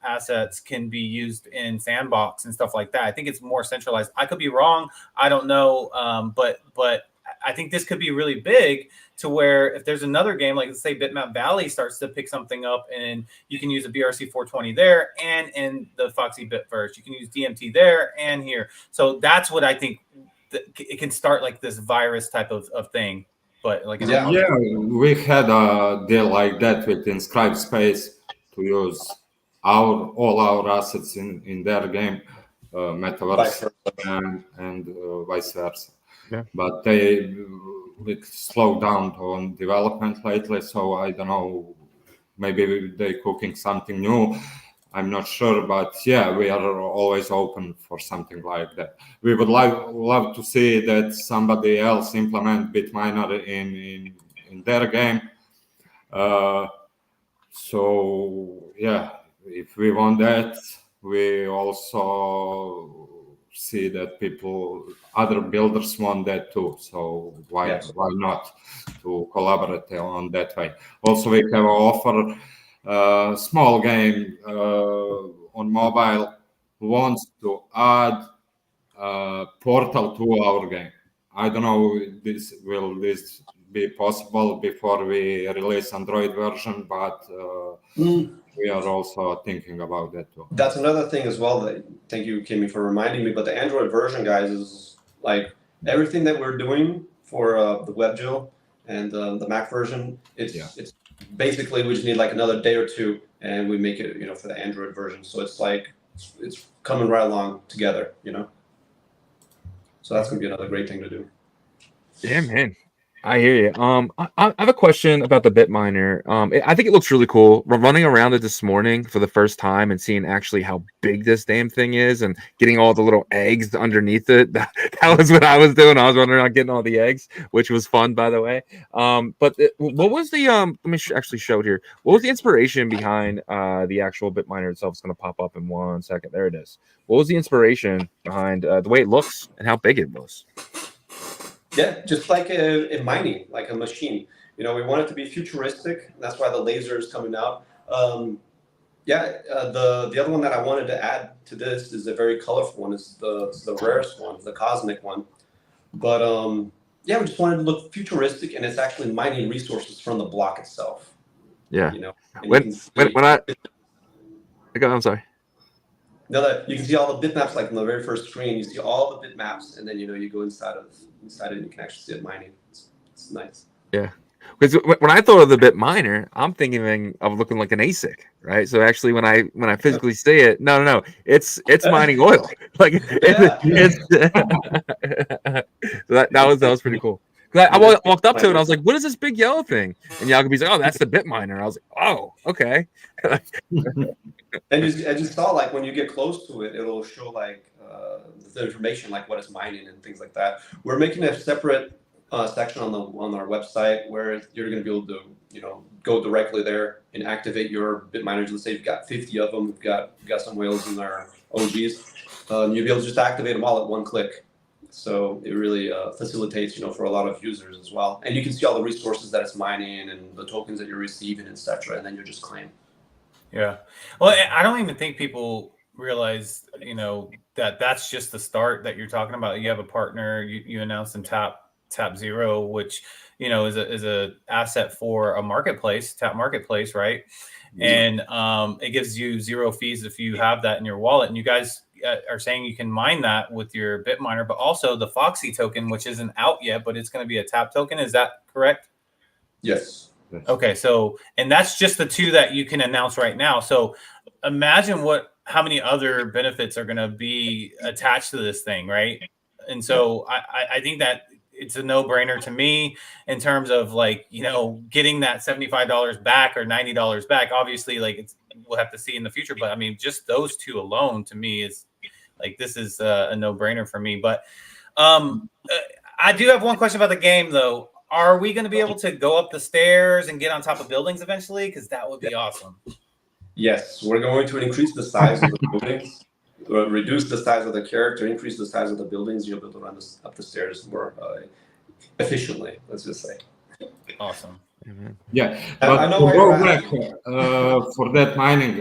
Speaker 3: assets can be used in Sandbox and stuff like that. I think it's more centralized. I could be wrong. I don't know. But I think this could be really big, to where if there's another game, like let's say Bitmap Valley starts to pick something up, and you can use a BRC 420 there and in the Foxxi Bitverse, you can use DMT there and here. So that's what I think. It can start like this virus type of thing, but like
Speaker 5: Yeah, we had a deal like that with Inscribe Space to use all our assets in their game, Metaverse, and vice versa.
Speaker 2: Yeah.
Speaker 5: But they slowed down on development lately, so I don't know. Maybe they're cooking something new. I'm not sure, but yeah, we are always open for something like that. We would love to see that somebody else implement Bitminer in their game. So yeah, if we want that, we also see that other builders want that too. So why not to collaborate on that way? Also, we have an offer. Small game on mobile wants to add portal to our game. I don't know will this be possible before we release Android version, but we are also thinking about that too.
Speaker 4: That's another thing as well. Thank you, Kimmy, for reminding me. But the Android version, guys, is like everything that we're doing for the WebGL and the Mac version. It's basically we just need like another day or two, and we make it, for the Android version. So it's like it's coming right along together, So that's gonna be another great thing to do.
Speaker 2: Yeah, man. I hear you. I have a question about the Bitminer. I think it looks really cool. Running around it this morning for the first time and seeing actually how big this damn thing is, and getting all the little eggs underneath it. That was what I was doing. I was running around getting all the eggs, which was fun, by the way. But what was the let me actually show it here. What was the inspiration behind the actual Bitminer itself? It's going to pop up in 1 second. There it is. What was the inspiration behind the way it looks and how big it was?
Speaker 4: Yeah, just like in mining, like a machine. We want it to be futuristic. That's why the laser is coming out. The other one that I wanted to add to this is a very colorful one. It's the rarest one, the cosmic one. But we just wanted to look futuristic, and it's actually mining resources from the block itself.
Speaker 2: Yeah.
Speaker 4: I'm sorry. You can see all the bitmaps like on the very first screen. You see all the bitmaps, and then you go inside it, and you can actually see it mining. It's nice.
Speaker 2: Yeah. Because when I thought of the bit miner, I'm thinking of looking like an ASIC, right? So actually, when I physically see it, no, it's mining oil. Like it's so that was pretty cool. Because I walked up to it, and I was like, "What is this big yellow thing?" And Yagobi's like, "Oh, that's the bit miner." I was like, "Oh, okay."
Speaker 4: And you saw like when you get close to it, it'll show like the information, like what it's mining and things like that. We're making a separate section on our website where you're going to be able to go directly there and activate your bit miners. Let's say you've got 50 of them, we've got some whales in our OGs. You'll be able to just activate them all at one click. So it really facilitates, for a lot of users as well. And you can see all the resources that it's mining and the tokens that you're receiving, etc. And then you just claim.
Speaker 3: Yeah. Well, I don't even think people realize, that that's just the start that you're talking about. You have a partner, you announced in Tap Zero, which, is a asset for a marketplace, Tap Marketplace, right? And it gives you zero fees if you have that in your wallet. And you guys are saying you can mine that with your Bitminer, but also the Foxxi token, which isn't out yet, but it's going to be a Tap token. Is that correct?
Speaker 4: Yes.
Speaker 3: Okay. So, and that's just the two that you can announce right now. So imagine how many other benefits are going to be attached to this thing, right? And so I think that it's a no-brainer to me in terms of getting that $75 back or $90 back. Obviously, we'll have to see in the future, but I mean, just those two alone to me is this is a no-brainer for me. But I do have one question about the game though. Are we going to be able to go up the stairs and get on top of buildings eventually? Because that would be awesome.
Speaker 4: Yes, we're going to increase the size of the buildings, reduce the size of the character, increase the size of the buildings. You'll be able to run up the stairs more efficiently, let's just say.
Speaker 3: Awesome.
Speaker 5: Yeah,
Speaker 4: I
Speaker 5: but
Speaker 4: know
Speaker 5: to
Speaker 4: why
Speaker 5: go
Speaker 4: you're
Speaker 5: back
Speaker 4: asking.
Speaker 5: for that mining,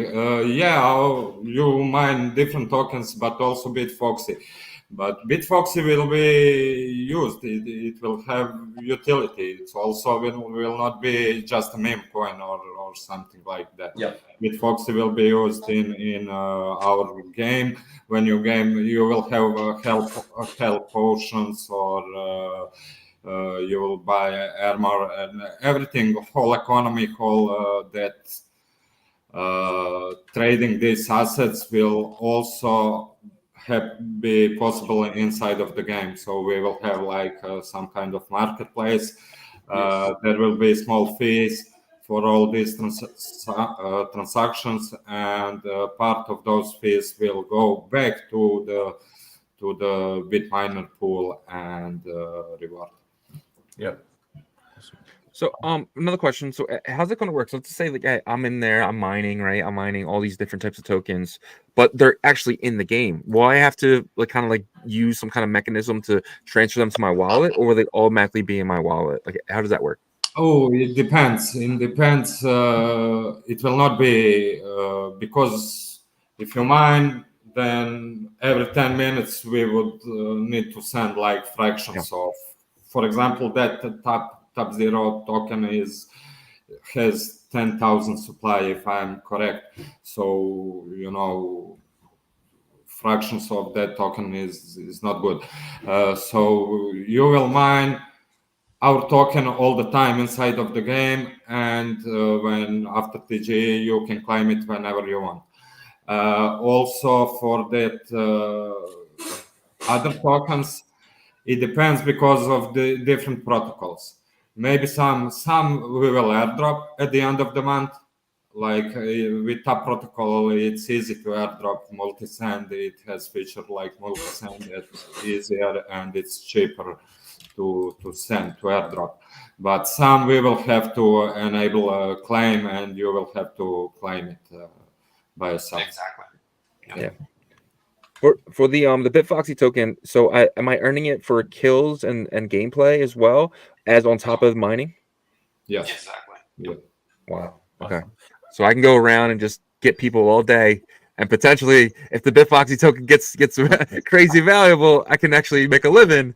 Speaker 5: you mine different tokens, but also Bitfoxy. But Bitfoxy will be used. It will have utility. It also will not be just a meme coin or something like that.
Speaker 4: Yeah.
Speaker 5: Bitfoxy will be used in our game. When you game, you will have health potions or you will buy armor and everything. Whole economy, trading these assets will also be possible inside of the game. So we will have some kind of marketplace. There will be small fees for all these transactions, and part of those fees will go back to the Bitminer pool and reward.
Speaker 3: Yep.
Speaker 2: So another question. So how's it going to work? So let's say hey, I'm in there, I'm mining, right? I'm mining all these different types of tokens, but they're actually in the game. Will I have to use some kind of mechanism to transfer them to my wallet, or will they automatically be in my wallet? How does that work?
Speaker 5: Oh, it depends. It depends. It will not be because if you mine, then every 10 minutes we would need to send fractions of. For example, that Tap Zero token has 10,000 supply, if I'm correct. So fractions of that token is not good. So you will mine our token all the time inside of the game, and when after TG you can claim it whenever you want. Also for that other tokens, it depends because of the different protocols. Maybe some we will airdrop at the end of the month. With Tap protocol, it's easy to airdrop multi-send. It has feature like multi-send. It's easier and it's cheaper to send to airdrop. But some we will have to enable a claim, and you will have to claim it by yourself.
Speaker 4: Exactly.
Speaker 2: Yeah. For the Bitfoxy token, so am I earning it for kills and gameplay as well as on top of mining?
Speaker 5: Yes.
Speaker 4: Exactly.
Speaker 5: Yeah.
Speaker 2: Wow. Okay. So I can go around and just get people all day, and potentially, if the Bitfoxy token gets crazy valuable, I can actually make a living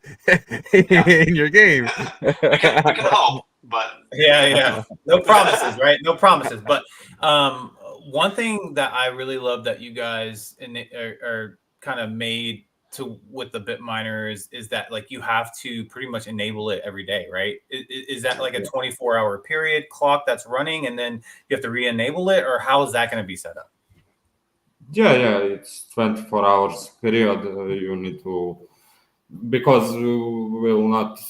Speaker 2: in your game.
Speaker 4: We can hope, but
Speaker 3: Yeah. No promises, right? No promises. But one thing that I really love that you guys are kind of made to with the Bitminer is that like you have to pretty much enable it every day, right? Is that like a 24-hour period clock that's running and then you have to re-enable it, or how is that going to be set up?
Speaker 5: Yeah, it's 24 hours period. You need to, because we will not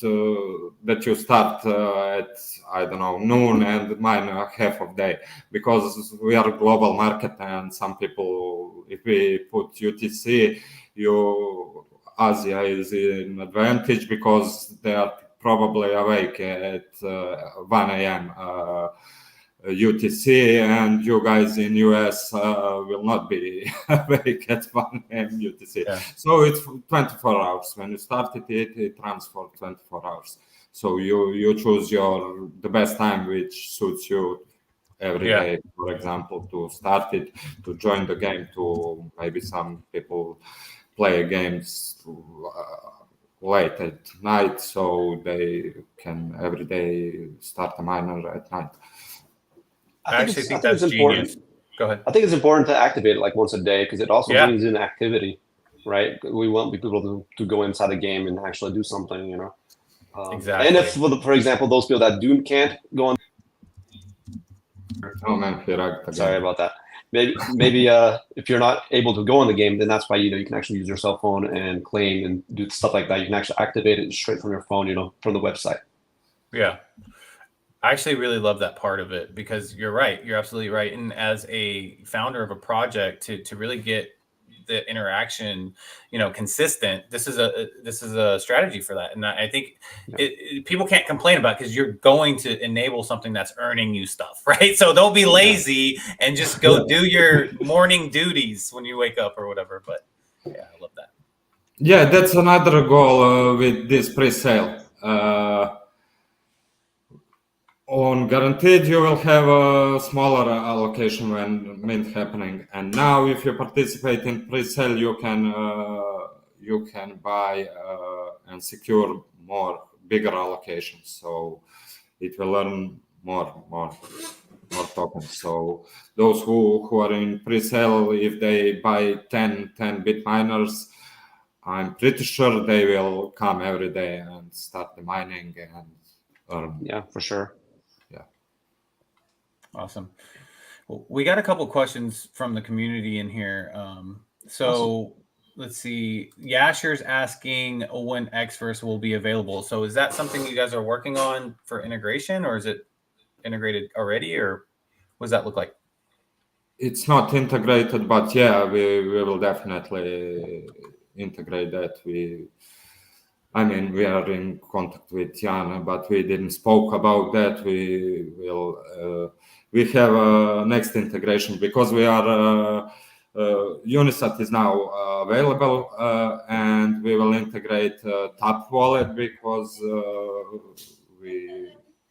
Speaker 5: that you start at, I don't know, noon and mine half of day, because we are a global market, and some people, if we put UTC, Asia is in advantage because they are probably awake at 1 a.m. UTC, and you guys in US will not be awake at 1 a.m. UTC.
Speaker 3: Yeah.
Speaker 5: So it's 24 hours. When you start it runs for 24 hours. So you choose the best time which suits you every day. For example, to start it, to join the game, to maybe some people play games late at night, so they can every day start a miner at night.
Speaker 3: I actually think that's genius. Go ahead.
Speaker 6: I think it's important to activate it like once a day, because it also brings in activity, right? We want people to go inside the game and actually do something, you know.
Speaker 3: Exactly.
Speaker 6: And if, for example, those people that can't go on.
Speaker 5: Oh man,
Speaker 6: sorry about that. Maybe if you're not able to go on the game, then that's why you can actually use your cell phone and claim and do stuff like that. You can actually activate it straight from your phone, from the website.
Speaker 3: Yeah. I actually really love that part of it, because you're right. You're absolutely right. And as a founder of a project, to really get the interaction, consistent, this is a strategy for that. And I think people can't complain about it, because you're going to enable something that's earning you stuff, right? So don't be lazy and just go do your morning duties when you wake up or whatever. But yeah, I love that.
Speaker 5: Yeah, that's another goal with this pre-sale. On guaranteed, you will have a smaller allocation when mint happening, and now if you participate in pre-sale, you can buy and secure bigger allocations. So it will earn more tokens. So those who are in pre-sale, if they buy 10 bit miners, I'm pretty sure they will come every day and start the mining and earn.
Speaker 6: Yeah, for sure.
Speaker 3: Awesome. Well, we got a couple of questions from the community in here. Awesome. Let's see. Yasher's asking when Xverse will be available. So is that something you guys are working on for integration, or is it integrated already, or what does that look like?
Speaker 5: It's not integrated, but yeah, we will definitely integrate that. We are in contact with Jan, but we didn't spoke about that. We will. We have a next integration, because we are Unisat is now available, and we will integrate Tap Wallet, because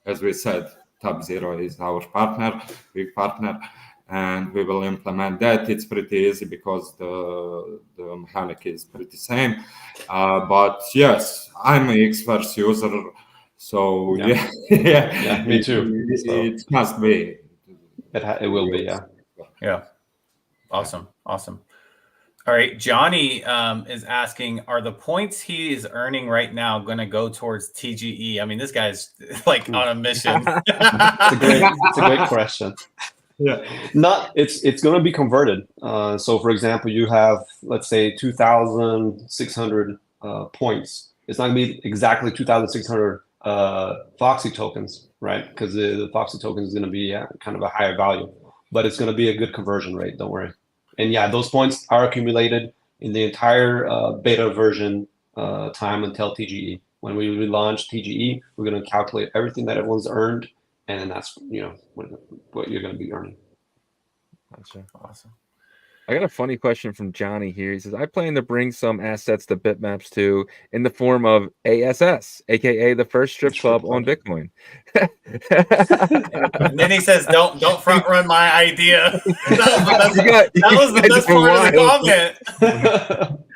Speaker 5: as we said, Tap Zero is our big partner, and we will implement that. It's pretty easy because the mechanic is pretty same. But yes, I'm an Xverse user, so yeah,
Speaker 6: me too.
Speaker 5: It must be.
Speaker 6: It will be, yeah.
Speaker 3: Yeah. Awesome. All right. Johnny is asking, are the points he is earning right now going to go towards TGE? I mean, this guy's like on a mission.
Speaker 6: It's a great question.
Speaker 5: Yeah.
Speaker 6: It's going to be converted. So for example, you have, let's say 2,600 points. It's not going to be exactly 2,600 Foxxi tokens, right? Because the Foxxi token is going to be kind of a higher value, but it's going to be a good conversion rate. Don't worry. And yeah, those points are accumulated in the entire beta version time until TGE. When we relaunch TGE, we're going to calculate everything that everyone's earned, and then that's what you're going to be earning.
Speaker 2: Gotcha. Awesome. I got a funny question from Johnny here. He says, I plan to bring some assets to Bitmaps too in the form of ASS, aka the first strip club on Bitcoin.
Speaker 3: And then he says, don't front run my idea. That was the best part of the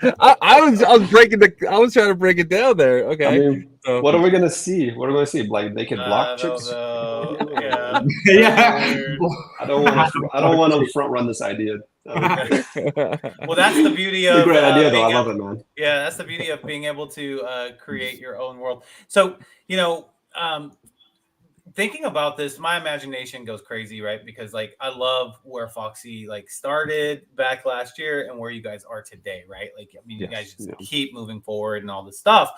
Speaker 3: comment.
Speaker 2: I was trying to break it down there. Okay.
Speaker 6: I mean, What are we gonna see? What are we gonna see? Like naked block chicks?
Speaker 3: Yeah.
Speaker 5: Yeah.
Speaker 6: I don't want to front run this idea.
Speaker 3: Well, that's the beauty
Speaker 6: It's a
Speaker 3: of
Speaker 6: great idea, though. I
Speaker 3: being
Speaker 6: love it, man.
Speaker 3: Yeah, that's the beauty of being able to create your own world. So, you know, thinking about this, my imagination goes crazy, right? Because like I love where Foxxi like started back last year and where you guys are today, right? Like I mean, you guys just keep moving forward and all this stuff.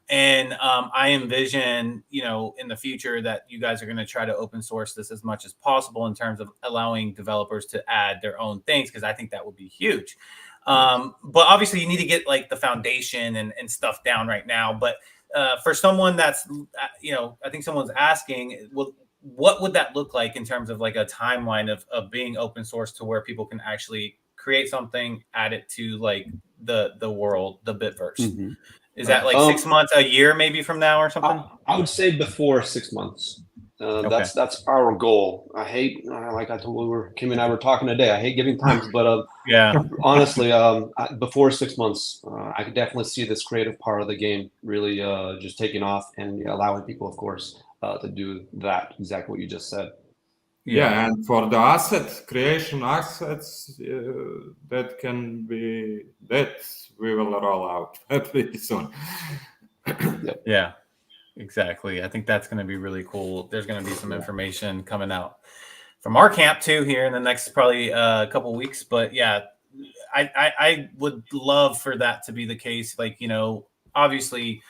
Speaker 3: And I envision, you know, in the future that you guys are going to try to open source this as much as possible in terms of allowing developers to add their own things, because I think that would be huge. But obviously you need to get like the foundation and stuff down right now. But for someone that's, you know, I think someone's asking, well, what would that look like in terms of like a timeline of being open source to where people can actually create something, add it to like the world, the Bitverse? Is that like 6 months, a year maybe from now or something?
Speaker 6: I would say before 6 months. That's our goal. I hate, like I told Kim and I were talking today, I hate giving times, but honestly, before 6 months, I could definitely see this creative part of the game really just taking off and allowing people, of course, to do that, exactly what you just said.
Speaker 5: Yeah, and for the creation assets, that we will roll out pretty soon.
Speaker 3: Yeah. Exactly. I think that's going to be really cool. There's going to be some information coming out from our camp too here in the next probably couple weeks. But yeah, I would love for that to be the case. Like, you know, obviously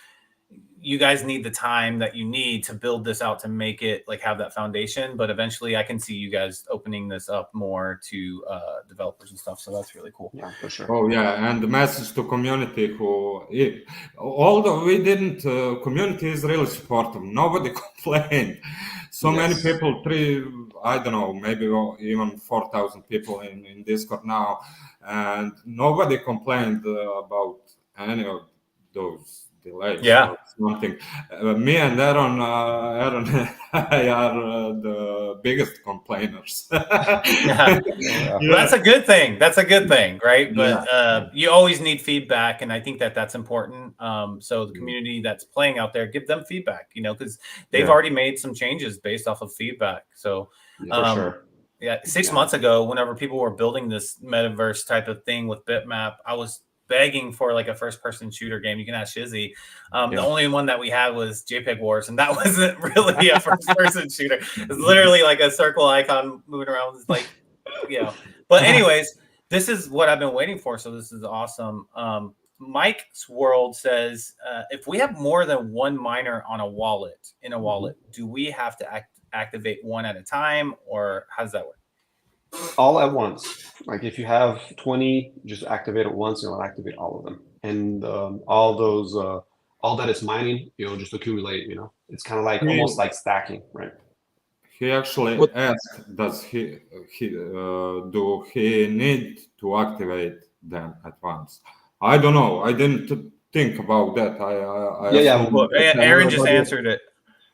Speaker 3: you guys need the time that you need to build this out to make it like have that foundation. But eventually I can see you guys opening this up more to developers and stuff. So that's really cool.
Speaker 6: Yeah, for sure.
Speaker 5: Oh yeah, and the message to community although we didn't, community is really supportive. Nobody complained. So many people, I don't know, maybe even 4,000 people in Discord now, and nobody complained about any of those delays.
Speaker 3: Yeah.
Speaker 5: Or something. Me and Aaron and I are the biggest complainers.
Speaker 3: Well, that's a good thing. That's a good thing, right? But you always need feedback, and I think that that's important. So the community that's playing out there, give them feedback, you know, because they've already made some changes based off of feedback. So
Speaker 6: for sure.
Speaker 3: Yeah, 6 months ago, whenever people were building this metaverse type of thing with Bitmap, I was begging for like a first-person shooter game. You can ask Shizzy. The only one that we had was JPEG Wars, and that wasn't really a first-person shooter. It's literally like a circle icon moving around. It's like, you know. But anyways, this is what I've been waiting for, so this is awesome. Mike's World says, if we have more than one miner on a wallet, do we have to activate one at a time, or how does that work?
Speaker 6: All at once. Like if you have 20, just activate it once, and it'll activate all of them. And all those, all that is mining, you know, just accumulate. You know, it's kind of like almost like stacking, right?
Speaker 5: He actually asked, does he do he need to activate them at once? I don't know. I didn't think about that.
Speaker 3: Well, Aaron just answered it.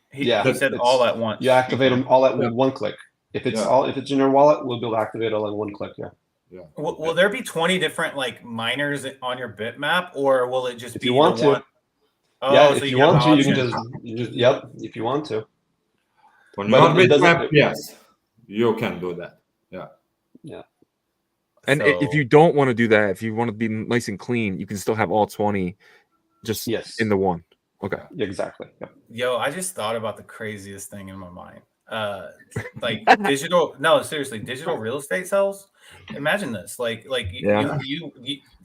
Speaker 3: He said all at once.
Speaker 6: You activate them all at one click. If it's in your wallet, we'll be able to activate it all in one click. Yeah.
Speaker 3: Will there be 20 different like miners on your bitmap, or will it just
Speaker 6: if
Speaker 3: be
Speaker 6: you want to?
Speaker 3: one?
Speaker 6: If you want to, you can just if you want to.
Speaker 5: On your bitmap, yes, you can do that. Yeah.
Speaker 2: And if you don't want to do that, if you want to be nice and clean, you can still have all 20 just in the one. Okay.
Speaker 6: Yeah, exactly. Yep.
Speaker 3: Yo, I just thought about the craziest thing in my mind. Like digital real estate sales. Imagine this. You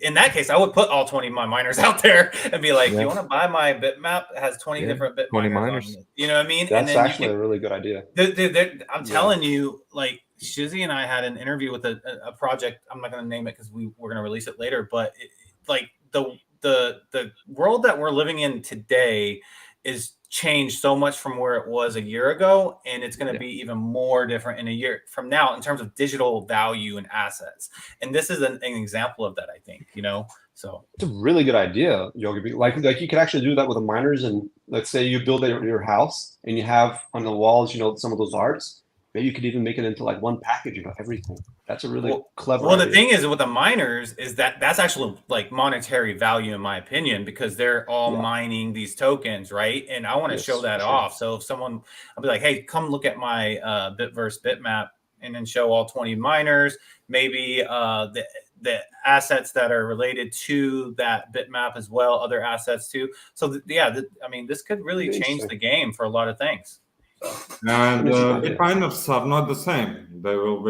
Speaker 3: in that case, I would put all 20 of my miners out there and be like, you want to buy my bitmap? It has 20 different bit
Speaker 2: 20
Speaker 3: miners. You know what I mean?
Speaker 6: That's actually a really good idea.
Speaker 3: I'm telling you, like Shizzy and I had an interview with a project. I'm not going to name it because we're going to release it later. But the world that we're living in today is changed so much from where it was a year ago, and it's going to be even more different in a year from now in terms of digital value and assets. And this is an example of that, I think, you know. So
Speaker 6: it's a really good idea, Yagobi. Like you can actually do that with the miners. And let's say you build your house and you have on the walls, you know, some of those arts. maybe you could even make it into like one package, everything. That's a really clever
Speaker 3: Well, the
Speaker 6: idea.
Speaker 3: thing is with the miners is that's actually like monetary value, in my opinion, because they're all mining these tokens, right? And I want to show that off. So if someone, I'll be like, hey, come look at my Bitverse bitmap, and then show all 20 miners, maybe the assets that are related to that bitmap as well, other assets too. So I mean, this could really change the game for a lot of things.
Speaker 5: And the miners are not the same. They will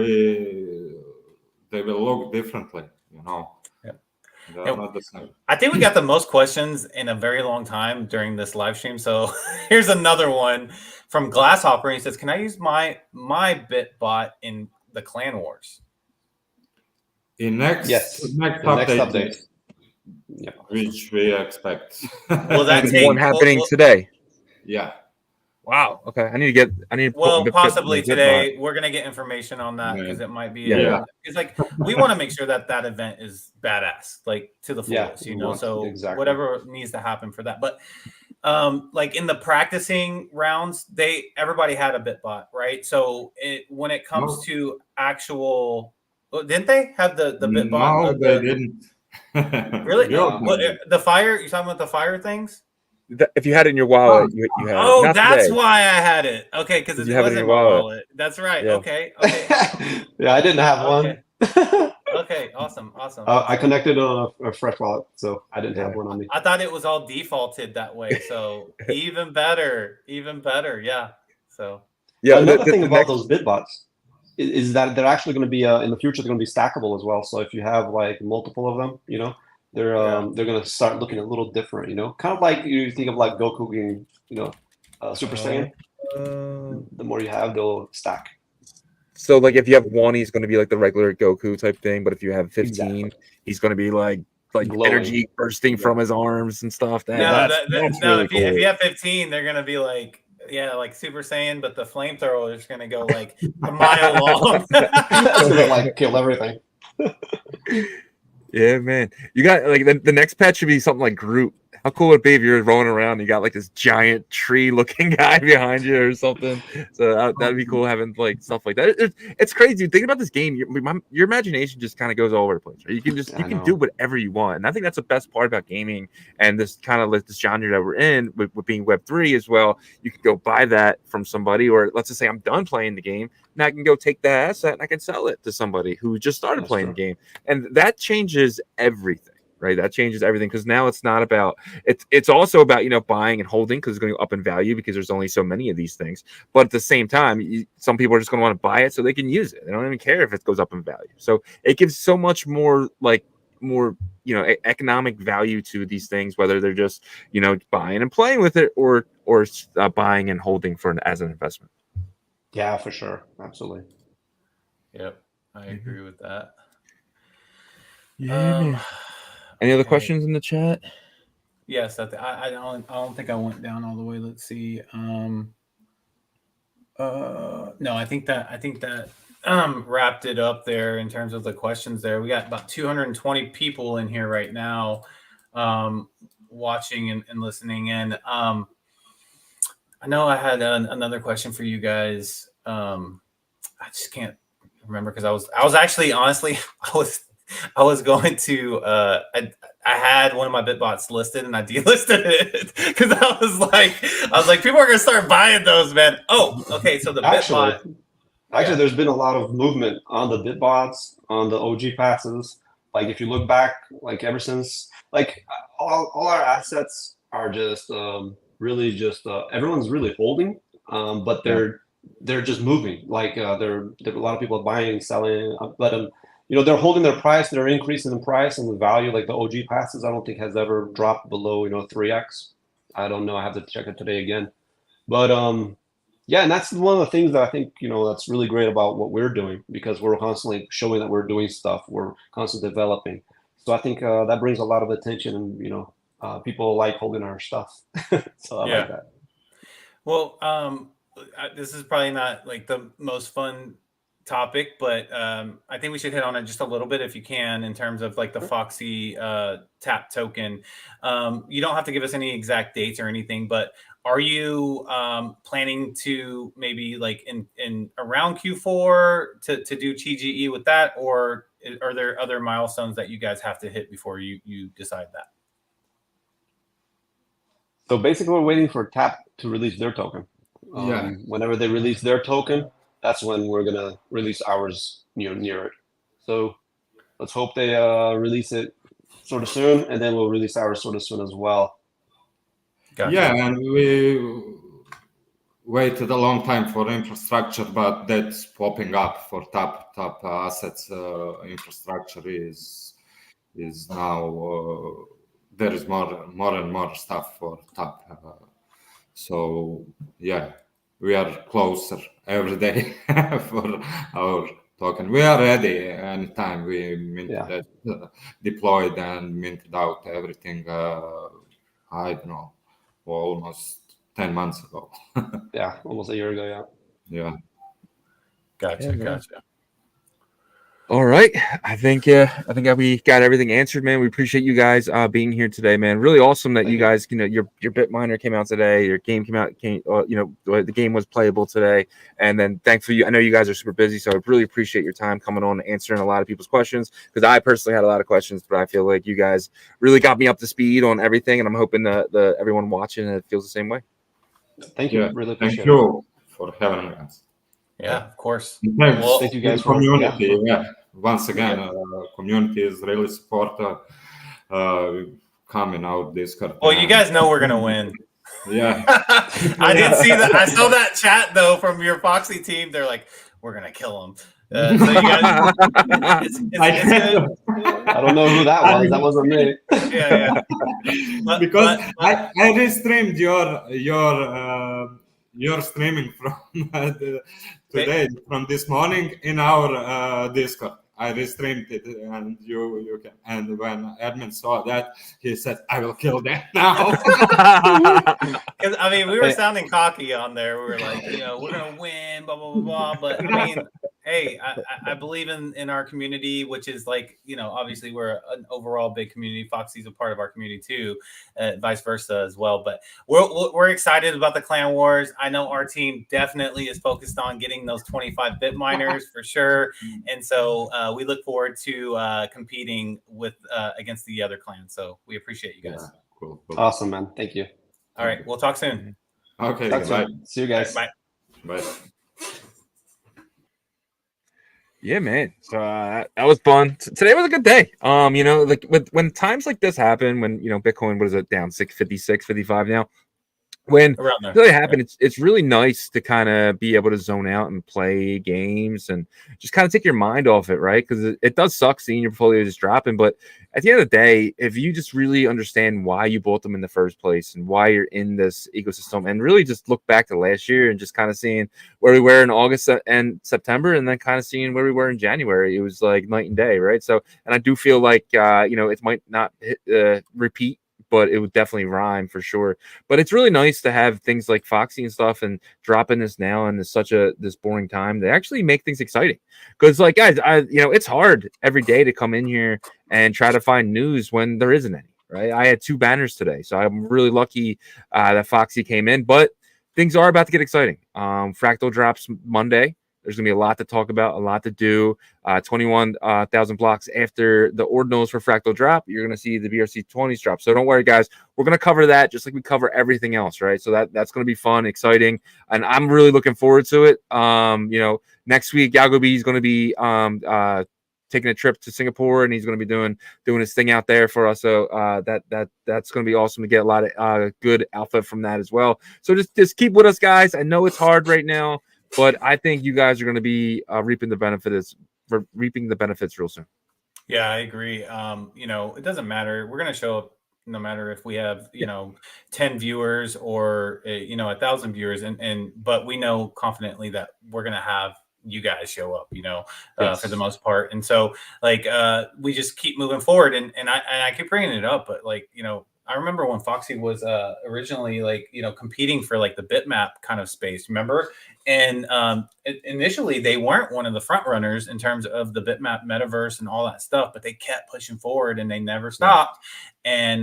Speaker 5: look differently, They're not the same.
Speaker 3: I think we got the most questions in a very long time during this live stream. So here's another one from Glasshopper. He says, "Can I use my BitBot in the Clan Wars?"
Speaker 5: In next update, which we expect.
Speaker 3: Will that take
Speaker 2: one happening today?
Speaker 5: Yeah.
Speaker 2: Wow. Okay. I need to
Speaker 3: well, possibly today. We're gonna get information on that because it might be. It's like we want to make sure that event is badass, like to the fullest, So whatever needs to happen for that. But like in the practicing rounds, everybody had a BitBot, right? So when it comes to actual, didn't they have the BitBot?
Speaker 5: No, they didn't.
Speaker 3: Really? The fire? You talking about the fire things?
Speaker 2: If you had it in your wallet, you had it.
Speaker 3: Oh, that's why I had it. Okay, because it wasn't in my wallet. That's right.
Speaker 2: Yeah.
Speaker 3: Okay.
Speaker 6: Yeah, I didn't have one.
Speaker 3: Okay, awesome.
Speaker 6: I connected on a fresh wallet, so I didn't have one on me.
Speaker 3: I thought it was all defaulted that way, so even better. Yeah. So
Speaker 6: another thing about those BitBots is that they're actually going to be in the future. They're going to be stackable as well. So if you have like multiple of them, they're going to start looking a little different, kind of like you think of like Goku being, Super Saiyan. The more you have, they'll stack.
Speaker 2: So like if you have 1, he's going to be like the regular Goku type thing, but if you have 15, he's going to be like glowing, energy bursting from his arms and stuff. That's really cool.
Speaker 3: If you have 15, they're going to be like Super Saiyan, but the flamethrower is going to go like a mile long.
Speaker 6: It's going to like kill everything.
Speaker 2: Yeah, man. You got like the next patch should be something like Groot. How cool would it be if you're rolling around and you got like this giant tree-looking guy behind you or something? So that'd be cool having like stuff like that. It's crazy. Think about this game. Your imagination just kind of goes all over the place. Right? You can do whatever you want, and I think that's the best part about gaming and this kind of this genre that we're in with being Web3 as well. You can go buy that from somebody, or let's just say I'm done playing the game. Now I can go take that asset and I can sell it to somebody who just started playing the game, and that changes everything. Right, that changes everything because now it's not about it's also about buying and holding because it's going to go up in value because there's only so many of these things. But at the same time, some people are just going to want to buy it so they can use it. They don't even care if it goes up in value. So it gives so much more economic value to these things, whether they're just buying and playing with it or buying and holding as an investment.
Speaker 6: Yeah, for sure, absolutely.
Speaker 3: Yep, I agree with that.
Speaker 2: Yeah. Any other questions in the chat?
Speaker 3: Yes, I don't think I went down all the way. Let's see. No, I think that wrapped it up there in terms of the questions there. We got about 220 people in here right now watching and listening in. I know I had another question for you guys. I just can't remember because I was actually honestly I was going to I had one of my BitBots listed and I delisted it because I was like people are gonna start buying those, man. Oh, okay. So the BitBot.
Speaker 6: Actually, there's been a lot of movement on the BitBots, on the OG passes. Like if you look back, like ever since, like all our assets are just really just everyone's really holding, but they're just moving. Like there are a lot of people buying, selling, but they're holding their price. They're increasing in price and the value. Like the OG passes, I don't think has ever dropped below 3x. I don't know. I have to check it today again. But yeah, and that's one of the things that I think that's really great about what we're doing because we're constantly showing that we're doing stuff. We're constantly developing. So I think that brings a lot of attention, and people like holding our stuff. So I like that.
Speaker 3: Well, this is probably not like the most fun topic, but I think we should hit on it just a little bit if you can, in terms of like the Foxxi tap token. You don't have to give us any exact dates or anything, but are you planning to maybe like in around Q4 to do TGE with that, or are there other milestones that you guys have to hit before you decide that?
Speaker 6: So basically, we're waiting for Tap to release their token.
Speaker 5: Yeah.
Speaker 6: Whenever they release their token, that's when we're gonna release ours near it. So let's hope they release it sort of soon, and then we'll release ours sort of soon as well.
Speaker 3: Gotcha.
Speaker 5: Yeah, and we waited a long time for infrastructure, but that's popping up for tap assets. Infrastructure is now there is more and more stuff for tap. So yeah, we are closer every day for our token. We are ready anytime we minted, deployed and minted out everything. I don't know, almost 10 months ago.
Speaker 6: Yeah, almost a year ago.
Speaker 5: Yeah.
Speaker 3: Gotcha.
Speaker 2: All right, I think we got everything answered, man. We appreciate you guys being here today, man. Really awesome that you guys, your bit miner came out today, your game came out, the game was playable today, and then thankfully, I know you guys are super busy, so I really appreciate your time coming on and answering a lot of people's questions, because I personally had a lot of questions, but I feel like you guys really got me up to speed on everything, and I'm hoping that everyone watching feels the same way.
Speaker 6: Thank you. Really appreciate
Speaker 5: Thank you for having us.
Speaker 3: Yeah, of course.
Speaker 5: Thanks.
Speaker 3: Well,
Speaker 6: thank you guys
Speaker 5: for community.
Speaker 6: Yeah.
Speaker 5: Once again, community is really supportive. Coming out Discord.
Speaker 3: Well, you guys know we're gonna win.
Speaker 5: Yeah.
Speaker 3: I did see that. I saw that chat though from your Foxxi team. They're like, "We're gonna kill him." So you guys, it's good.
Speaker 6: I don't know who that was. That wasn't me.
Speaker 3: Yeah.
Speaker 5: Because I restreamed your streaming from today, from this morning in our Discord. I restreamed it, and you can. And when admin saw that, he said, "I will kill that now."
Speaker 3: Because I mean, we were sounding cocky on there. We were like, we're gonna win, blah blah blah blah. But I mean, hey, I believe in our community, which is like, obviously we're an overall big community. Foxxi's a part of our community too, vice versa as well. But we're excited about the clan wars. I know our team definitely is focused on getting those 25-bit miners for sure, and so we look forward to competing with against the other clans. So we appreciate you guys.
Speaker 5: Yeah, cool.
Speaker 6: Awesome, man. Thank you.
Speaker 3: All right, we'll talk soon.
Speaker 5: Okay,
Speaker 6: Talk
Speaker 5: bye.
Speaker 6: soon. See you guys.
Speaker 3: Bye.
Speaker 5: Bye.
Speaker 2: Yeah, man. So that was fun. Today was a good day. Like when times like this happen, when Bitcoin, what is it, down 656, 55 now? When
Speaker 3: Around there.
Speaker 2: it really happened, it's really nice to kind of be able to zone out and play games and just kind of take your mind off it, right? Because it does suck seeing your portfolio just dropping. But at the end of the day, if you just really understand why you bought them in the first place and why you're in this ecosystem, and really just look back to last year and just kind of seeing where we were in August and September, and then kind of seeing where we were in January, it was like night and day, right? So, and I do feel like it might not repeat, but it would definitely rhyme for sure. But it's really nice to have things like Foxxi and stuff and dropping this now and this boring time. They actually make things exciting, because like, guys, it's hard every day to come in here and try to find news when there isn't any, right? I had 2 banners today, so I'm really lucky that Foxxi came in, but things are about to get exciting. Fractal drops Monday. There's going to be a lot to talk about, a lot to do. 21,000 blocks after the ordinals for Fractal drop, you're going to see the BRC20s drop. So don't worry, guys. We're going to cover that just like we cover everything else, right? So that's going to be fun, exciting, and I'm really looking forward to it. Next week, Yagobi is going to be taking a trip to Singapore, and he's going to be doing his thing out there for us. So that's going to be awesome to get a lot of good alpha from that as well. So just keep with us, guys. I know it's hard right now, but I think you guys are going to be reaping the benefits real soon.
Speaker 3: Yeah, I agree. It doesn't matter. We're going to show up no matter if we have 10 viewers or 1,000 viewers, but we know confidently that we're going to have you guys show up, for the most part. And so like we just keep moving forward, and I keep bringing it up, but like I remember when Foxxi was originally like, you know, competing for like the bitmap kind of space, remember? And initially they weren't one of the front runners in terms of the bitmap metaverse and all that stuff, but they kept pushing forward and they never stopped. And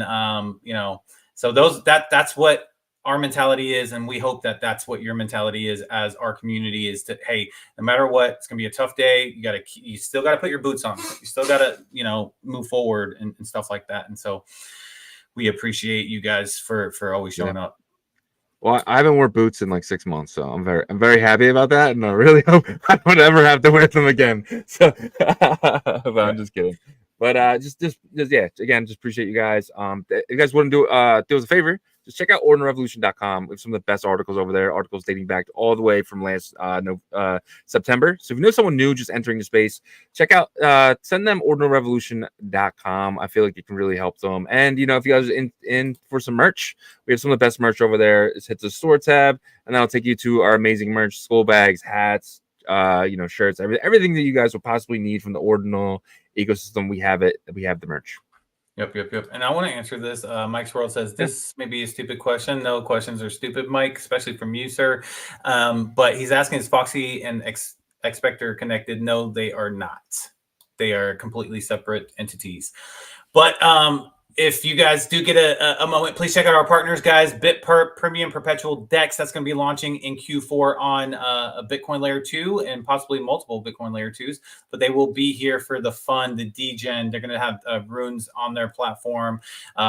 Speaker 3: you know, so that's what our mentality is, and we hope that that's what your mentality is as our community is, to, hey, no matter what, it's gonna be a tough day. You still gotta put your boots on. You still gotta, you know, move forward and stuff like that. And so we appreciate you guys for always showing up.
Speaker 2: Well, I haven't worn boots in like 6 months, so I'm very happy about that, and I really hope I don't ever have to wear them again. So, but I'm just kidding. But just yeah, again, just appreciate you guys. If you guys wouldn't do us a favor, just check out ordinalrevolution.com. We have some of the best articles over there, articles dating back all the way from last September. So if you know someone new just entering the space, check out, send them ordinalrevolution.com. I feel like it can really help them. And, you know, if you guys are in for some merch, we have some of the best merch over there. Just hit the store tab, and that'll take you to our amazing merch, school bags, hats, you know, shirts, everything that you guys will possibly need from the Ordinal ecosystem. We have it. We have the merch.
Speaker 3: Yep. And I want to answer this. Mike's World says this may be a stupid question. No questions are stupid, Mike, especially from you, sir. But he's asking, is Foxxi and Expector connected? No, they are not. They are completely separate entities. But if you guys do get a moment, please check out our partners, guys. BitPerp Premium Perpetual DEX. That's going to be launching in Q4 on a Bitcoin Layer 2 and possibly multiple Bitcoin Layer 2s. But they will be here for the fun, the degen. They're going to have runes on their platform.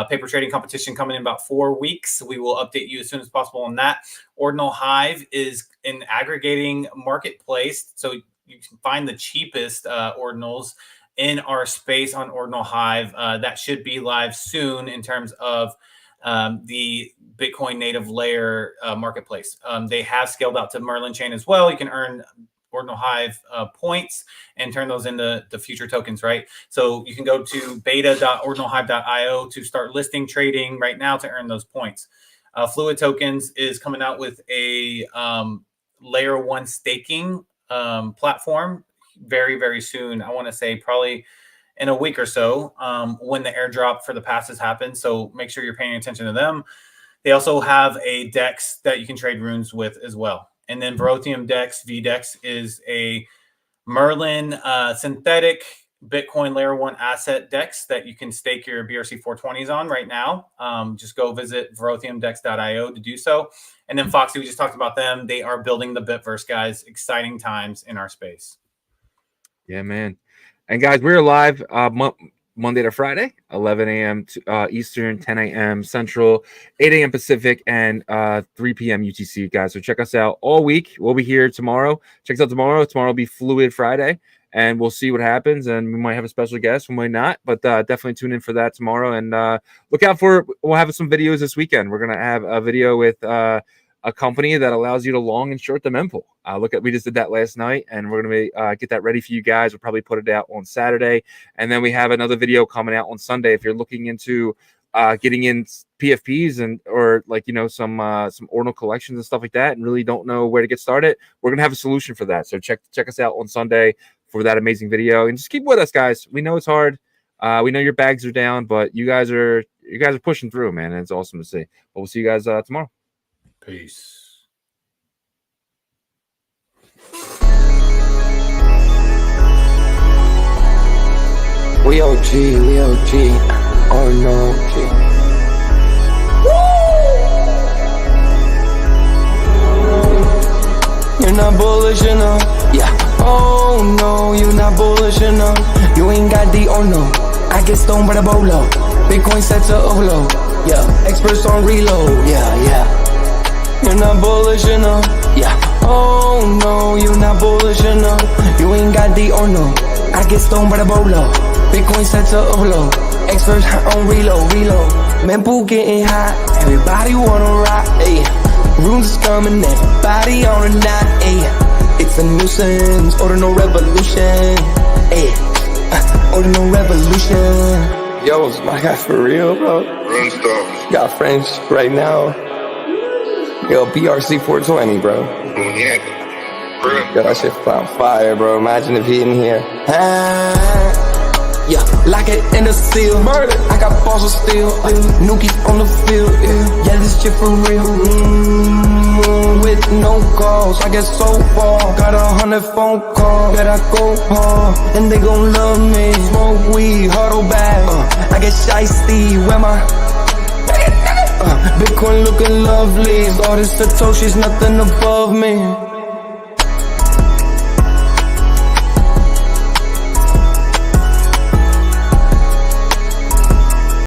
Speaker 3: Paper trading competition coming in about 4 weeks. We will update you as soon as possible on that. Ordinal Hive is an aggregating marketplace, so you can find the cheapest ordinals in our space on Ordinal Hive. That should be live soon in terms of the Bitcoin native layer marketplace. They have scaled out to Merlin chain as well. You can earn Ordinal Hive points and turn those into the future tokens, right? So you can go to beta.ordinalhive.io to start listing trading right now to earn those points. Fluid Tokens is coming out with a layer 1 staking platform very, very soon. I want to say probably in a week or so, when the airdrop for the passes happens. So make sure you're paying attention to them. They also have a DEX that you can trade runes with as well. And then Verotium DEX, VDEX, is a Merlin synthetic Bitcoin layer 1 asset DEX that you can stake your BRC 420s on right now. Just go visit verotiumdex.io to do so. And then Foxxi, we just talked about them. They are building the Bitverse, guys. Exciting times in our space.
Speaker 2: Yeah, man. And guys, we're live Monday to Friday, 11 a.m. Eastern, 10 a.m. Central, 8 a.m. Pacific, and 3 p.m. UTC, guys. So check us out all week. We'll be here tomorrow. Check us out tomorrow. Tomorrow will be Fluid Friday, and we'll see what happens. And we might have a special guest, we might not, but definitely tune in for that tomorrow. And look out for, we'll have some videos this weekend. We're going to have a video with a company that allows you to long and short the mempool. We just did that last night, and we're going to get that ready for you guys. We'll probably put it out on Saturday, and then we have another video coming out on Sunday. If you're looking into getting in PFPs and or like, you know, some ordinal collections and stuff like that, and really don't know where to get started, we're going to have a solution for that. So check us out on Sunday for that amazing video, and just keep with us, guys. We know it's hard. We know your bags are down, but you guys are pushing through, man, and it's awesome to see. But we'll see you guys tomorrow.
Speaker 3: Peace.
Speaker 1: We OG, oh no, G. You're not bullish enough, yeah. Oh no, you're not bullish enough. You ain't got the oh no. I get stoned by the bolo. Bitcoin set to Olo, yeah. Experts on reload, yeah. You're not bullish enough, yeah. Oh no, you're not bullish enough. You ain't got the oh no. I get stoned by the bolo. Bitcoin set to Olo. Experts on reload. Mempool getting hot. Everybody wanna rock, ayy. Runes is coming, everybody on a knot, ayy. It's a nuisance, Ordinal Revolution, ayy. Ordinal Revolution. Yo, it's my guy for real, bro. Got friends right now. Yo, BRC 420, bro.
Speaker 7: Yeah.
Speaker 1: Yo, that shit on fire, bro. Imagine if he in here. Yeah, lock it in the seal. Murder. I got balls of steel. Nookies on the field. Yeah, this shit for real. With no calls, I get so far. Got 100 phone calls that I go hard, and they gon' love me. Smoke weed, huddle back. I get shiesty. Where my Bitcoin looking lovely. All this Satoshi's nothing above me.